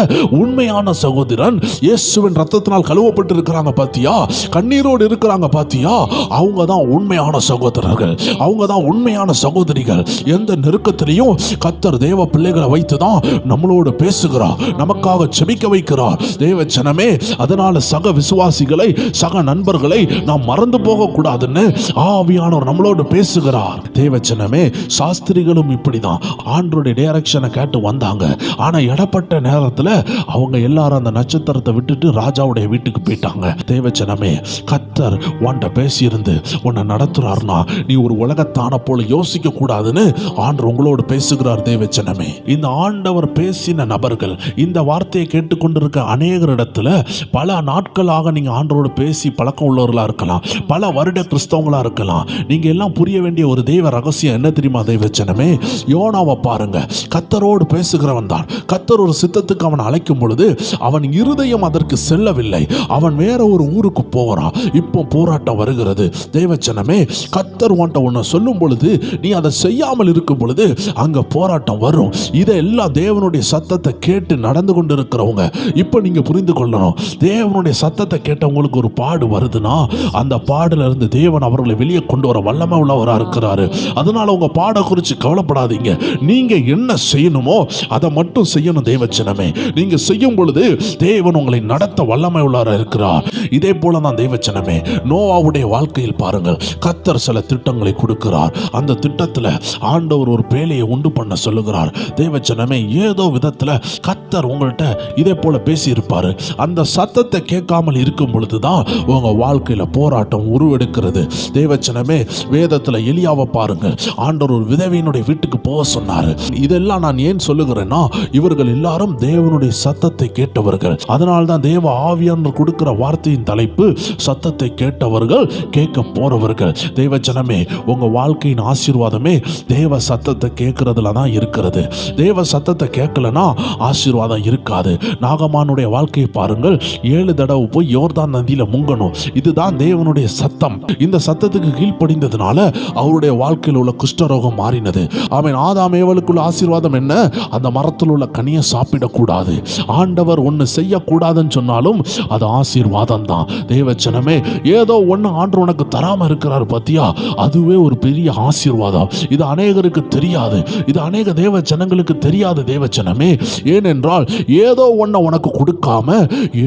[SPEAKER 1] உண்மையான சகோதரன் இயேசுவின் ரத்தத்தினால் கழுவப்பட்டு இருக்கிறாங்க பாத்தியா, கண்ணீரோடு இருக்கிறாங்க பாத்தியா, அவங்க தான் உண்மையான சகோதரர்கள், அவங்க தான் உண்மையான சகோதரிகள். எந்த நெருக்கத்திலையும் கர்த்தர் தேவ பிள்ளைகளை வைத்து தான் நம்மளோடு பேசுகிறார், நமக்காக செபிக்க வைக்கிறார் தேவச்சனமே. அதனால சக விசுவாசிகளை, சக நண்பர்களை நாம் மறந்து போக கூடாதுன்னு ஆவியானவர் நம்மளோடு பேசுகிறார் தேவச்சனமே. சாஸ்திரிகளும் இப்படிதான் ஆண்டவருடைய டைரக்ஷனை கேட்டு வந்தாங்க. ஆனா இடப்பட்ட நேரத்தில் அவங்க எல்லாரும் அந்த நட்சத்திரத்தை விட்டுட்டு ராஜாவுடைய வீட்டுக்கு போயிட்டாங்க தேவச்சனமே. கர்த்தர் உன்கிட்ட பேசியிருந்து உன்னை நடத்துறாருனா நீ ஒரு உலகத்தான போல யோசிக்க கூடாதுன்னு ஆண்டவர் உங்களோடு பேசுகிறார் தேவச்சனமே. இந்த ஆண்டவர் பேசின நபர்கள், இந்த வார்த்தையை கேட்டுக்கொண்டிருக்க அநேகர் இடத்துல பல நாட்களாக நீங்க ஆண்டவரோடு பேசி பழக்கம் உள்ளவர்களா இருக்கலாம், பல வருட கிறிஸ்தவங்களா இருக்கலாம். நீங்க எல்லாம் புரிய வேண்டிய ஒரு தெய்வ ரகசியம் என்ன தெரியுமா தேவச்சனமே? யோனாவை பாருங்க, கர்த்தரோடு பேசுகிறவன் தான். கர்த்தர் ஒரு சித்தத்துக்கு அவன் அழைக்கும் பொழுது அவன் இருதயம் அதற்கு செல்லவில்லை. அவன் வேற ஒரு ஊருக்கு போகிறான். இப்போ போராட்டம் வருகிறது தேவச்சனமே. கர்த்தர் உன்கிட்ட ஒன்று சொல்லும் பொழுது நீ அதை செய்யாமல் இருக்கும் பொழுது அங்க போராட்டம் வரும். இதெல்லாம் தேவனுடைய சத்தத்தை கேட்டு நடந்து கொண்டு இருக்கிறவங்க இப்போ நீங்க புரிந்து கொள்ளணும். தேவனுடைய சத்தத்தை கேட்டவங்களுக்கு ஒரு பாடு வருதுன்னா அந்த பாடுல இருந்து தேவன் அவர்களை வெளியே கொண்டு வர வல்லமை உள்ளவரா இருக்கிறாரு. அதனால உங்க பாட குறித்து கவலைப்படாதீங்க. நீங்க என்ன செய்யணுமோ அதை மட்டும் செய்யணும் தேவச்சனமே. நீங்க செய்யும் பொழுது தேவன் உங்களை நடத்த வல்லமை உள்ளவரா இருக்கிறார். இதே போல தான் தேவச்சனமே நோவாவுடைய வாழ்க்கையில் பாருங்கள், கர்த்தர் சில திட்டங்களை கொடுக்கிறார். அந்த திட்டத்தில் ஆண்டவர் ஒரு பேழையை உண்டு பண்ண சொல்லுகிறார் தேவச்சனமே. ஏதோ விதத்தில் கர்த்தர் உங்கள்கிட்ட இதே போல பேசி இருப்பாரு. அந்த சத்தத்தை கேட்காமல் இருக்கும் பொழுதுதான் உங்க வாழ்க்கையில போராட்டம் உருவெடுக்கிறது தேவச்சனமே. வேதத்தில் எலியாவை பாருங்கள், ஆண்டவர் ஒரு விதவையினுடைய வீட்டுக்கு போக சொன்னாரு. இதெல்லாம் நான் ஏன் சொல்லுகிறேன்னா இவர்கள் எல்லாரும் தேவனுடைய சத்தத்தை கேட்டவர்கள். அதனால தான் தேவ ஆவியானவர் கொடுக்கிற வார்த்தையின் தலைப்பு சத்தத்தை கேட்டவர்கள், கேட்க போறவர்கள். தேவச்சனமே, உங்க வாழ்க்கையின் ஆசீர்வாதமே தேவ சத்தத்தை கேட்கறதுல தான் இருக்கிறது. தேவ சத்தத்தை கேட்கலனா ஆசீர்வாதம் இருக்காது. நாகமானுடைய வாழ்க்கையை பாருங்கள், 7 தடவை போய் யோர்தான் நதியில முங்கணும். இதுதான் தேவனுடைய சத்தம். இந்த சத்தத்துக்கு கீழ்ப்படிந்ததுனால அவருடைய வாழ்க்கையில் உள்ள குஷ்டரோகம் மாறினது. அவன் ஆதாம் ஏவலுக்குள்ள ஆசீர்வாதம் என்ன? அந்த மரத்தில் உள்ள கனியை சாப்பிடக்கூடாது. ஆண்டவர் ஒன்று செய்யக்கூடாதுன்னு சொன்னாலும் அது ஆசீர்வாதம் தான் தேவச்சனமே. ஏதோ ஒன்று ஆண்டவர் உனக்கு தராம இருக்கிறார் பாத்தியா, அதுவே ஒரு பெரிய ஆசீர்வாதம். இது அநேகருக்கு தெரியாது, இது அநேக தேவ ஜனங்களுக்கு தெரியாது தேவச்சனமே. ஏனென்றால் ஏதோ ஒன்றை உனக்கு கொடுக்காம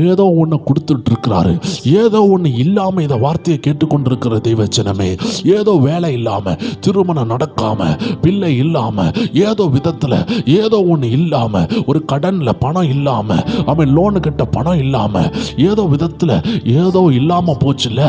[SPEAKER 1] ஏதோ ஒன்று கொடுத்துட்டு இருக்கிறாரு. ஏதோ ஒன்று இல்லாம இந்த வார்த்தையை கேட்டுக்கொண்டிருக்கிற தேவச்சனமே, ஏதோ வேலை இல்லாம, திருமணம் நடக்காம, பிள்ளை இல்லாம, ஏதோ விதத்துல ஏதோ ஒன்று இல்லாம, ஒரு கடன்ல பணம் இல்லாம, அவன் லோனு கட்ட பணம் இல்லாம, ஏதோ விதத்துல ஏதோ இல்லாம போச்சுல.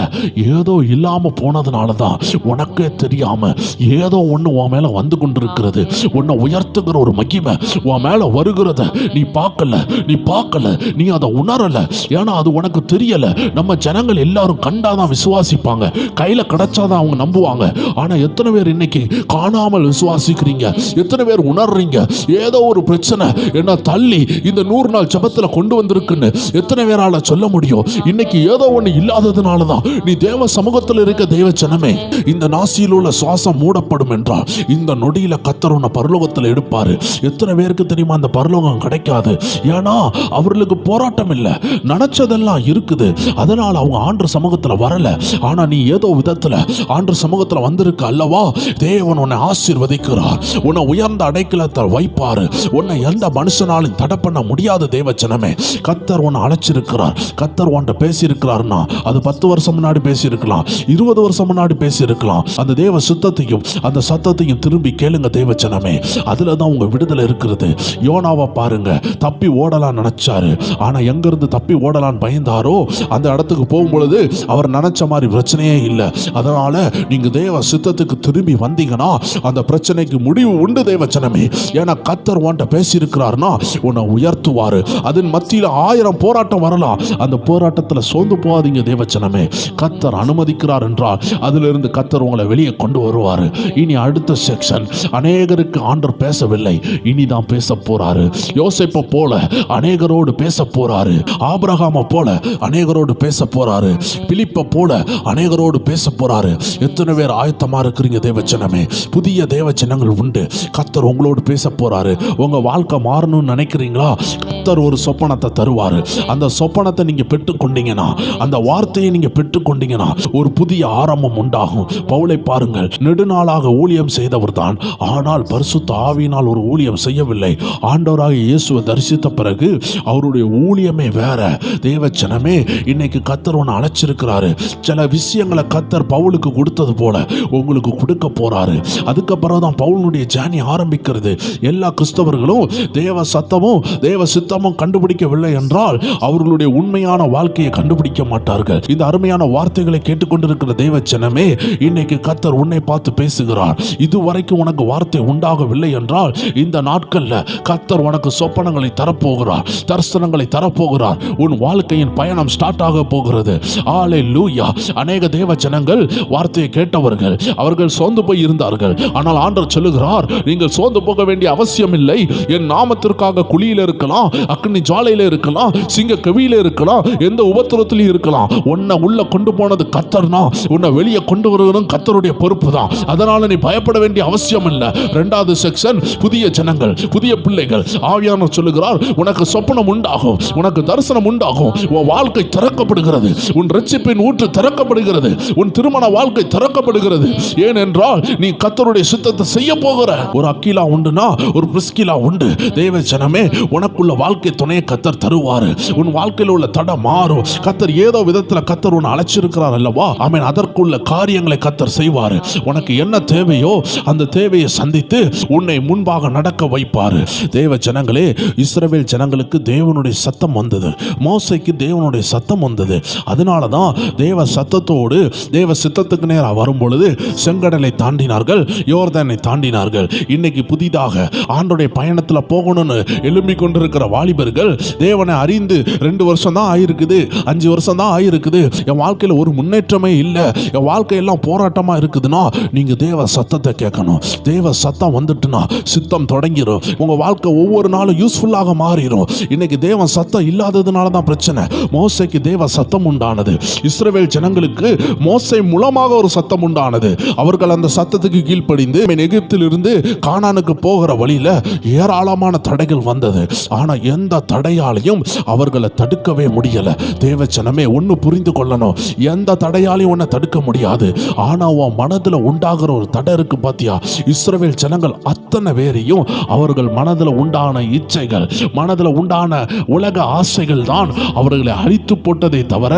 [SPEAKER 1] ஏதோ இல்லாம போனதுனால தான் உனக்கே தெரியாம ஏதோ ஒன்று உன் மேல வந்து கொண்டிருக்கிறது. உன்னை உயர்த்துகிற ஒரு மகிமை உன் மேல வருகிறத நீ பார்க்கல, நீ அதை உணரல. ஏன்னா அது உனக்கு தெரியல. நம்ம ஜனங்கள் எல்லாரும் கண்டாதான் விசுவாசிப்பாங்க, கையில கிடைச்சாதான் அவங்க நம்புவாங்க. ஆனா எத்தனை பேர் இன்னைக்கு காணாமல் விசுவாசிக்கிறீங்க? எத்தனை பேர் உணர்றீங்க ஏதோ ஒரு பிரச்சனை என்ன தள்ளி இந்த 100 நாள் ஜெபத்துல கொண்டு வந்திருக்குன்னு எத்தனை பேரால சொல்ல முடியும்? இன்னைக்கு ஏதோ ஒண்ணு இல்லாததுனால தான் நீ தேவ சமூகத்தில் இருக்க தேவச்சனமே. இந்த நாசியில் உள்ள சுவாசம் மூடப்படும் என்றால் இந்த நொடியில கர்த்தர் உன்னை பரலோகத்தில் எடுப்பாரு. எத்தனை பேருக்கு தெரியுமா அந்த பரலோகம் கிடைக்காது? ஏன்னா அவர்களுக்கு போராட்டம் இல்லை, நினைச்சதெல்லாம் இருக்குது. அதனால அவங்க ஆண்டு சமூகத்தில் வரல. ஆனா நீ ஏதோ விதத்துல ஆண்டு சமூகத்தில் வந்திருக்க அல்லவா? தேவன் உன்னை ஆசீர்வதிக்கிறார். உன்னை உயர்ந்த அடைக்கலத்தில் வைப்பாரு. உன்னை எந்த மனுஷனாலும் தடை பண்ண முடியாத தேவச்சனமே, கத்தர் உன்னை அழைச்சிருக்கிறார். கத்தர் உன்கிட்ட பேசியிருக்கிறார்னா அது 10 வருஷம் முன்னாடி பேசியிருக்கலாம், 20 வருஷம் முன்னாடி பேசியிருக்கலாம். அந்த தேவ சுத்தத்தையும் அந்த சத்தத்தையும் திரும்பி கேளுங்க தேவச்சனமே. அதுல தான் உங்க விடுதலை இருக்கிறது. யோனாவை பாருங்க, தப்பி ஓடலாம் நினைச்சாரு. ஆனா எங்க இருந்து தப்பி ஓடலான்னு பயந்தாரோ அந்த இடத்துக்கு போகும்பொழுது அவர் நினைச்ச மாதிரி பிரச்சனையே இல்லை. அதனால நீங்க தேவ சித்தத்துக்கு திரும்பி வந்தீங்கன்னா அந்த பிரச்சனைக்கு முடிவு உண்டு தேவச்சனமே. ஏன்னா கத்தர் உன்கிட்ட பேசியிருக்கிறார்னா உன்னை உயர்த்துவாரு. அதன் மத்தியில் 1000 போராட்டம் வரலாம், அந்த போராட்டத்தில் சோர்ந்து போகாதீங்க தேவச்சனமே. கத்தர் அனுமதிக்கிறார் என்றால் அதிலிருந்து கத்தர் உங்களை வெளியே கொண்டு வருவார். இனி அடுத்த செக்ஷன், அநேகருக்கு ஆண்டவர் பேசவில்லை, இனிதான் பேச போறாரு. யோசேப்பை போல அநேகரோடு பேச போறாரு. ஆபிரகாமை போல அநேகரோடு பேச போறாரு. பிலிப்பை போல அநேகரோடு பேச போறாரு. எத்தனை பேர் ஆயத்தமா இருக்கிறீங்க தேவச்சனமே? புதிய தேவச்சனங்கள் உண்டு. கத்தர் உங்களோடு பேச போறாரு. உங்க வாழ்க்கை மாறணும்னு நினைக்கிறீங்களா? கத்தர் ஒரு சொப்பனத்தை தருவாரு. அந்த சொப்பனத்தை நீங்க பெற்றுக்கொண்டீங்கன்னா, அந்த வார்த்தையை நீங்க பெற்றுக்கொண்டீங்கன்னா ஒரு புதிய ஆரம்பம் உண்டாகும். பவுலை பாருங்கள், நெடுநாளாக ஊழியம் செய்தவர் தான், ஆனால் பரிசுத்த ஆவியினால் ஒரு ஊழியம் செய்யவில்லை. ஆண்டவராக இயேசுவை தரிசித்த பிறகு அவருடைய ஊழியமே வேற. தேவச்சனமே, இன்னைக்கு கத்தர் உன்னை அழைச்சிருக்கிறாரு. சில விஷயங்களை கத்தர் பவுலுக்கு கொடுத்தது போல உங்களுக்கு கொடுக்க போறாரு. அதுக்கப்புறம் தான் பவுலுடைய ஜேர்னி ஆரம்பிக்கிறது. எல்லா கிறிஸ்தவர்களும் தேவ சத்தமும் தேவ சித்தமும் கண்டுபிடிக்கவில்லை என்றால் அவர்களுடைய உண்மையான வாழ்க்கையை கண்டுபிடிக்க மாட்டார்கள். இந்த அருமையான வார்த்தைகளை கேட்டுக்கொண்டிருக்கிற தேவச்சனமே, இன்னைக்கு கத்தர் உன்னை பார்த்து பேசுகிறார். இதுவரைக்கும் உனக்கு வார்த்தை உண்டாகவில்லை என்றால் இந்த நாட்கள்ல கத்தர் உனக்கு சொப்பனங்களை தரப்போகிறார், தரிசனங்களை தரப்போகிறார். உன் வாழ்க்கையின் பயணம் ஸ்டார்ட் ஆக போகிறது. ஹல்லேலூயா. அநேக தேவ ஜனங்கள் வார்த்தையை கேட்டவர்கள், அவர்கள் சோர்ந்து போய் இருந்தார்கள். ஆனால் ஆண்டவர் சொல்லுகிறார், நீங்கள் சோர்ந்து போக வேண்டிய அவசியம் இல்லை. என் நாமத்திற்காக குழியில இருக்கலாம், அக்னி ஜுவாலையில இருக்கலாம், சிங்க கவியில இருக்கலாம், எந்த உபத்திரத்திலும் இருக்கலாம். உன்னை உள்ள கொண்டு போனது கத்தர்னா உன்னை வெளியே கொண்டு வருவதும் கத்தருடைய பொறுப்பு தான். அதனால நீ பயப்பட வேண்டிய அவசியம் இல்லை. 2வது செக்ஷன், புதிய ஜனங்கள், புதிய பிள்ளைகள். ஆவியானவர் சொல்லுகிறார், உனக்கு சொப்பனம் உண்டாகும், உனக்கு தரிசனம் உண்டாகும், உன் வாழ்க்கை திறக்கப்படுகிறது, உன் ரட்சிப்பின் ஊற்று திறக்கப்படுகிறது, உன் திருமண வாழ்க்கை திறக்கப்படுகிறது. ஏனென்றால் நீ கர்த்தருடைய சித்தத்தை செய்ய போகிற. ஒரு அக்கிலா உண்டுனா ஒரு பிரிஸ்கிலா உண்டு. தேவ ஜனமே, உனக்குள்ள வாழ்க்கை துணையை கர்த்தர் தருவாரு. உன் வாழ்க்கையில் உள்ள தடை மாறும். கர்த்தர் ஏதோ விதத்தில் கர்த்தர் உன்னை அழைச்சிருக்கிறார் அல்லவா? ஆமென். அதற்குள்ள காரியங்களை கர்த்தர் செய்வாரு. உனக்கு என்ன தேவையோ அந்த தேவையை சந்தித்து உன்னை முன்பாக நடக்க வைப்பாரு. தேவ ஜனங்களே, இஸ்ரவேல் ஜனங்களுக்கு தேவனுடைய சத்தம் வந்தது, மோசேக்கு தேவனுடைய சத்தம் வந்தது. அதனால தான் தேவ சத்தத்தோடு தேவ சித்தத்துக்கு நேராக வரும் பொழுது செங்கடலை தாண்டினார்கள், யோர்தானை தாண்டினார்கள். இன்னைக்கு புதிதாக ஆண்டோடைய பயணத்தில் போகணும்னு எழும்பி கொண்டிருக்கிற வாலிபர்கள், தேவனை அறிந்து 2 வருஷம் தான் ஆயிருக்குது, 5 வருஷம் தான் ஆயிருக்குது, என் வாழ்க்கையில் ஒரு முன்னேற்றமே இல்லை, என் வாழ்க்கையெல்லாம் போராட்டமாக இருக்குதுன்னா நீங்க தேவ சத்தத்தை கேட்கணும். தேவ சத்தம் வந்துட்டுனா சித்தம் தொடங்கிடும். உங்க வாழ்க்கை ஒவ்வொரு நாளும் யூஸ்ஃபுல்லாக மாறிடும். இன்னைக்கு தேவ சத்தம் இல்லாததுனால தான் பிரச்சனை. மோசேக்கு தேவ சத்தம் உண்டானது. இஸ்ரவேல் ஜனங்களுக்கு மோசே மூலமாக ஒரு சத்தம் உண்டானது. அவர்கள் அந்த சத்தத்துக்கு கீழ்ப்படிந்து எகிப்திலிருந்து கானானுக்கு போகிற வழியில ஏராளமான தடைகள் வந்தது. ஆனா எந்த தடையாலையும் அவர்களை தடுக்கவே முடியல. தேவ ஜனமே, ஒன்னு புரிந்து கொள்ளணும், எந்த தடையாலையும் உன்னை தடுக்க முடியாது. ஆனா உன் மனதுல உண்டாகிற ஒரு தடை இருக்கு பாத்தியா? இஸ்ரவேல் ஜனங்கள் அத்தனை பேரையும் அவர்கள் மனதுல உண்டான இச்சைகள், மனதுல உண்டான உலக ஆசைகள் தான் அவர்களை அழித்து போட்டதை தவிர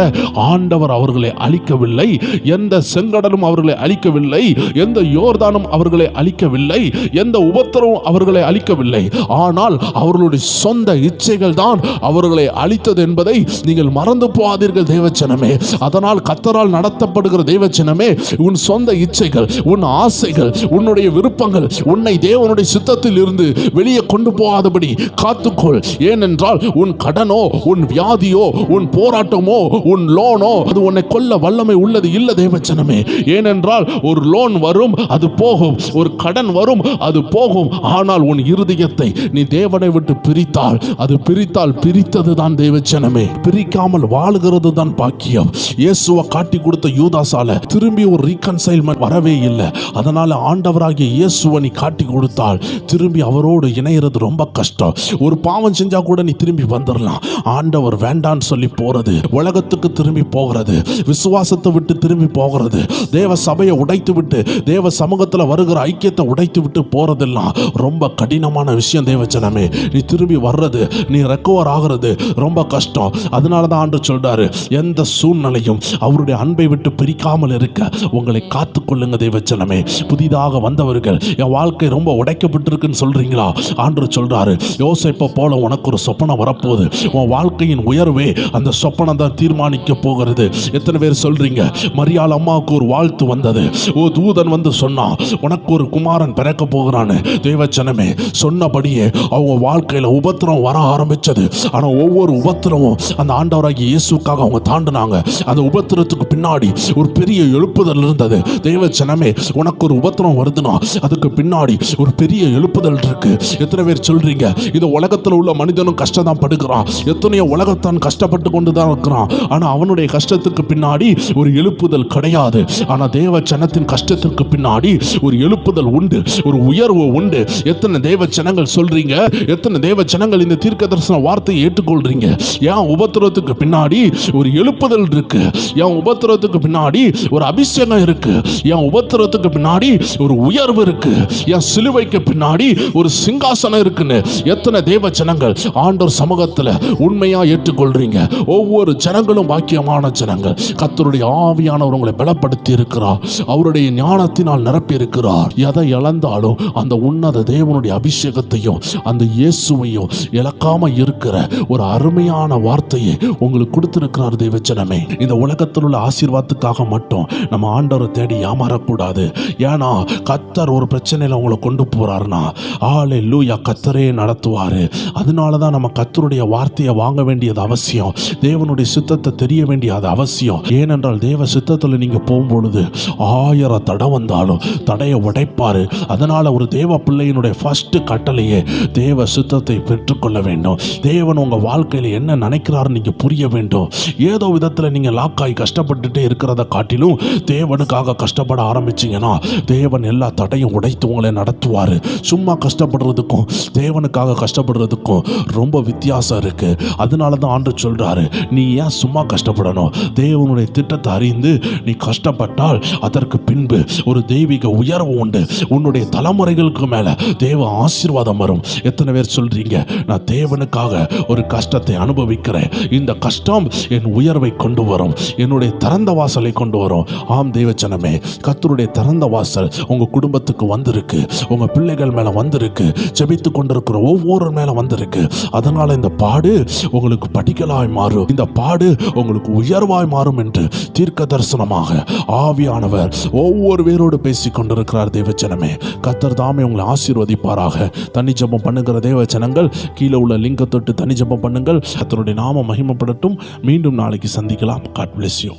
[SPEAKER 1] ஆண்டவர் அவர்களை அழிக்கவில்லை. எந்த செங்கடலும் அவர்களை அழிக்கவில்லை, எந்த யோர்தானும் அவர்களை அழிக்கவில்லை, எந்த உபத்திரமும் அவர்களை அழிக்கவில்லை. ஆனால் அவர்களுடைய சொந்த இச்சைகள் தான் அவர்களை அழித்தது என்பதை நீங்கள் மறந்து போகாதீர்கள் தேவச்சனமே. அதனால் கர்த்தரால் நடத்தப்படுகிற தேவச்சனமே, உன் சொந்த இச்சைகள், உன் ஆசைகள், உன்னுடைய விருப்பங்கள் உன்னை தேவனுடைய சித்தத்தில் இருந்து வெளியே கொண்டு போகாதபடி காத்துக்கொள். ஏனென்றால் உன் கடனோ, உன் வியாதியோ, உன் போராட்டமோ, உன் லோனோ அது உன்னை கொல்ல வல்லமை உள்ளது இல்ல தேவச்சனமே. ஏனென்றால் ஒரு லோன் வரும், அது போகும், ஒரு கடன் வரும், அது போகும். ஆனால் உன் இருதயத்தை நீ தேவனை விட்டு பிரித்தால், அது பிரித்தால் பிரித்தது தான் தேவச்சனமே. பிரிக்காமல் வாழுகிறது தான் பாக்கியம். இயேசுவை காட்டி கொடுத்த யூதாசால திரும்பி ஒரு ரீகன்சைல்மென்ட் வரவே இல்லை. அதனால ஆண்டவராகிய இயேசுவை நீ காட்டி கொடுத்தால் திரும்பி அவரோடு இணைகிறது ரொம்ப கஷ்டம். ஒரு பாவம் செஞ்சா கூட நீ திரும்பி வந்துடலாம். ஆண்டவர் வேண்டான்னு சொல்லி போறது, உலகத்துக்கு திரும்பி போகிறது, விசுவாசத்தை விட்டு திரும்பி போகிறது, தேவ சபையை உடைத்து விட்டு தேவ சமூகத்தில் வருகிற ஐக்கியத்தை உடைத்து விட்டு போறதெல்லாம் ரொம்ப கடினமான விஷயம் தேவச்சனமே. நீ திரும்பி வர்றது, நீ ரெக்கவர் ஆகிறது ரொம்ப கஷ்டம். அதனால தான் ஆண்டவர் சொல்றாரு, எந்த சூழ்நிலையும் அவருடைய அன்பை விட்டு பிரிக்காமல் இருக்க உங்களை காத்துக்கொள்ளுங்க தேவச்சனமே. புதிதாக வந்தவர்கள் என் வாழ்க்கை ரொம்ப உடைக்கப்பட்டிருக்குன்னு சொல்றீங்களா? ஆண்டவர் சொல்றாரு, யோசேப்பை போல உனக்கு ஒரு சொப்பனம் வரப்போகுது. உன் வாழ்க்கையின் உயர்வே அந்த சொப்பனம் தான் தீர்மானிக்க போகிறது. எத்தனை பேர் சொல்றீங்க? மரியாள் அம்மாவுக்கு ஒரு வாழ்த்து வந்தது. ஓ, தூதன் வந்து சொன்னா உனக்கு ஒரு குமாரன் பிறக்க போகிறான்னு. தேவச்சனமே, சொன்னபடியே அவங்க வாழ்க்கையில உபத்திரம் வர ஆரம்பிச்சது. ஆனா ஒவ்வொரு உபத்திரமும் அந்த ஆண்டவராகிய இயேசுக்காக அவங்க தாண்டினாங்க. அந்த உபத்திரத்துக்கு பின்னாடி ஒரு பெரிய எழுப்புதல் இருந்தது. தேவச்சனமே, உனக்கு ஒரு உபத்திரம் வருதுன்னா அதுக்கு பின்னாடி ஒரு பெரிய எழுப்புதல் இருக்கு. எத்தனை பேர் சொல்றீங்க? இந்த உலகத்தில் உள்ள மனிதனும் கஷ்டம் தான் படுகிறான். எத்தனையோ உலகத்தான் கஷ்டப்பட்டு கொண்டு தான் இருக்கிறான். ஆனா அவனுடைய கஷ்டத்துக்கு பின்னாடி ஒரு எழுப்புதல் கிடையாது. ஆனா தேவச்சனத்தின் கஷ்டத்திற்கு பின்னாடி ஒரு எழுப்புதல் உண்டு, ஒரு உயர்வு உண்டு. எத்தனை தேவச்சனங்கள் சொல்றீங்க? எத்தனை தேவச்சனங்கள் இந்த தீர்க்கதரிசன வார்த்தையை ஏற்றுக்கொள்றீங்க? என் உபத்திரத்துக்கு பின்னாடி ஒரு எழுப்புதல் இருக்கு. என் உபத்திரத்துக்கு பின்னாடி ஒரு அபிஷேகம் இருக்கு. என் உபத்திரத்துக்கு பின்னாடி ஒரு உயர்வு இருக்கு. என் சிலுவைக்கு பின்னாடி ஒரு சிங்காசனம் இருக்குன்னு எத்தனை தேவச்சனங்கள் ஆண்டவர் சமூகத்தில் உண்மையா ஏற்றுக்கொள்றீங்க? ஒவ்வொரு ஜனங்களும் பாக்கியமான ஜனங்கள். கர்த்தருடைய ஆவியானவர் உங்களை பலப்படுத்தி இருக்கிறார். அவருடைய ஞானத்தினால் நிரப்பி இருக்கிறார். எதை இழந்தாலும் அந்த உன்னத தேவனுடைய அபிஷேகத்தையும் அந்த இயேசுவையும் இழக்காம இருக்கிற ஒரு அருமையான வார்த்தையை உங்களுக்கு கொடுத்திருக்கிறார் தேவச்சனமே. இந்த உலகத்தில் உள்ள ஆசீர்வாதத்துக்காக மட்டும் நம்ம ஆண்டவரை தேடி ஏமாறக்கூடாது. ஏன்னா கர்த்தர் ஒரு பிரச்சனையில உங்களை கொண்டு போறாருன்னா ஹல்லேலூயா, கர்த்தரே நடத்துவாரு. அதனால தான் நம்ம கர்த்தருடைய வார்த்தையை வாங்க வேண்டியது அவசியம். தேவனுடைய சித்தத்தை தெரிய வேண்டியது அவசியம். ஏனென்றால் தேவ சித்தத்தில் நீங்க போகும்பொழுது 1000 தடை வந்தாலும் தடையை உடைப்பாரு. அதனால ஒரு தேவ பிள்ளையினுடைய ஃபர்ஸ்ட் கட்டளையே தேவ சித்தத்தை பெற்றுக்கொள்ள வேண்டும். தேவன் உங்க வாழ்க்கையில என்ன நினைக்கிறாருன்னு நீங்க புரிய வேண்டும். ஏதோ விதத்தில் நீங்க லாக்காய் கஷ்டப்பட்டுட்டே இருக்கிறத காட்டிலும் தேவனுக்காக கஷ்டப்பட ஆரம்பிச்சீங்கன்னா தேவன் எல்லா தடையும் உடைத்து உங்களை நடத்துவாரு. சும்மா கஷ்டப்படுறதுக்கும் தேவனுக்காக கஷ்டப்படுறதுக்கும் ரொம்ப வித்தியாசம் இருக்கு. அதனால தான் ஆண்டவர் சொல்றாரு, நீ ஏன் சும்மா கஷ்டப்படணும்? தேவனுடைய திட்டத்தை அறிந்து நீ கஷ்டப்பட்டால் அதற்கு பின்பு ஒரு தெய்வீக உயர்வு உண்டு. உன்னுடைய தலைமுறைகளுக்கு மேல தேவ ஆசீர்வாதம் வரும். எத்தனை பேர் சொல்றீங்க, நான் தேவனுக்காக ஒரு கஷ்டத்தை அனுபவிக்கிறேன், இந்த கஷ்டம் என் உயர்வை கொண்டு வரும், என்னுடைய திறந்த வாசலை கொண்டு வரும்? ஆம் தேவச்சனமே, கர்த்தருடைய திறந்த வாசல் உங்க குடும்பத்துக்கு வந்திருக்கு, உங்க பிள்ளைகள் மேல வந்திருக்கு, ஜெபித்து கொண்டிருக்கிற ஒவ்வொரு மேல வந்திருக்கு. அதனால இந்த பாடு உங்களுக்கு படிக்கலாய் மாறும், இந்த பாடு உங்களுக்கு உயர்வாய் மாறும் என்று தீர்க்க தரிசனமாக ஆவியானவர் ஒவ்வொரு பேரோடு பேசிக் கொண்டிருக்கிறார். தேவச்சனமே, கர்த்தர் தாமே உங்களை ஆசீர்வதிப்பாராக. தனி ஜெபம் பண்ணுகிற தேவச்சனங்கள் கீழே உள்ள லிங்கை தொட்டு தனி ஜெபம் பண்ணுங்கள். கர்த்தருடைய நாமம் மகிமைப்படட்டும். மீண்டும் நாளைக்கு சந்திக்கலாம். God bless you.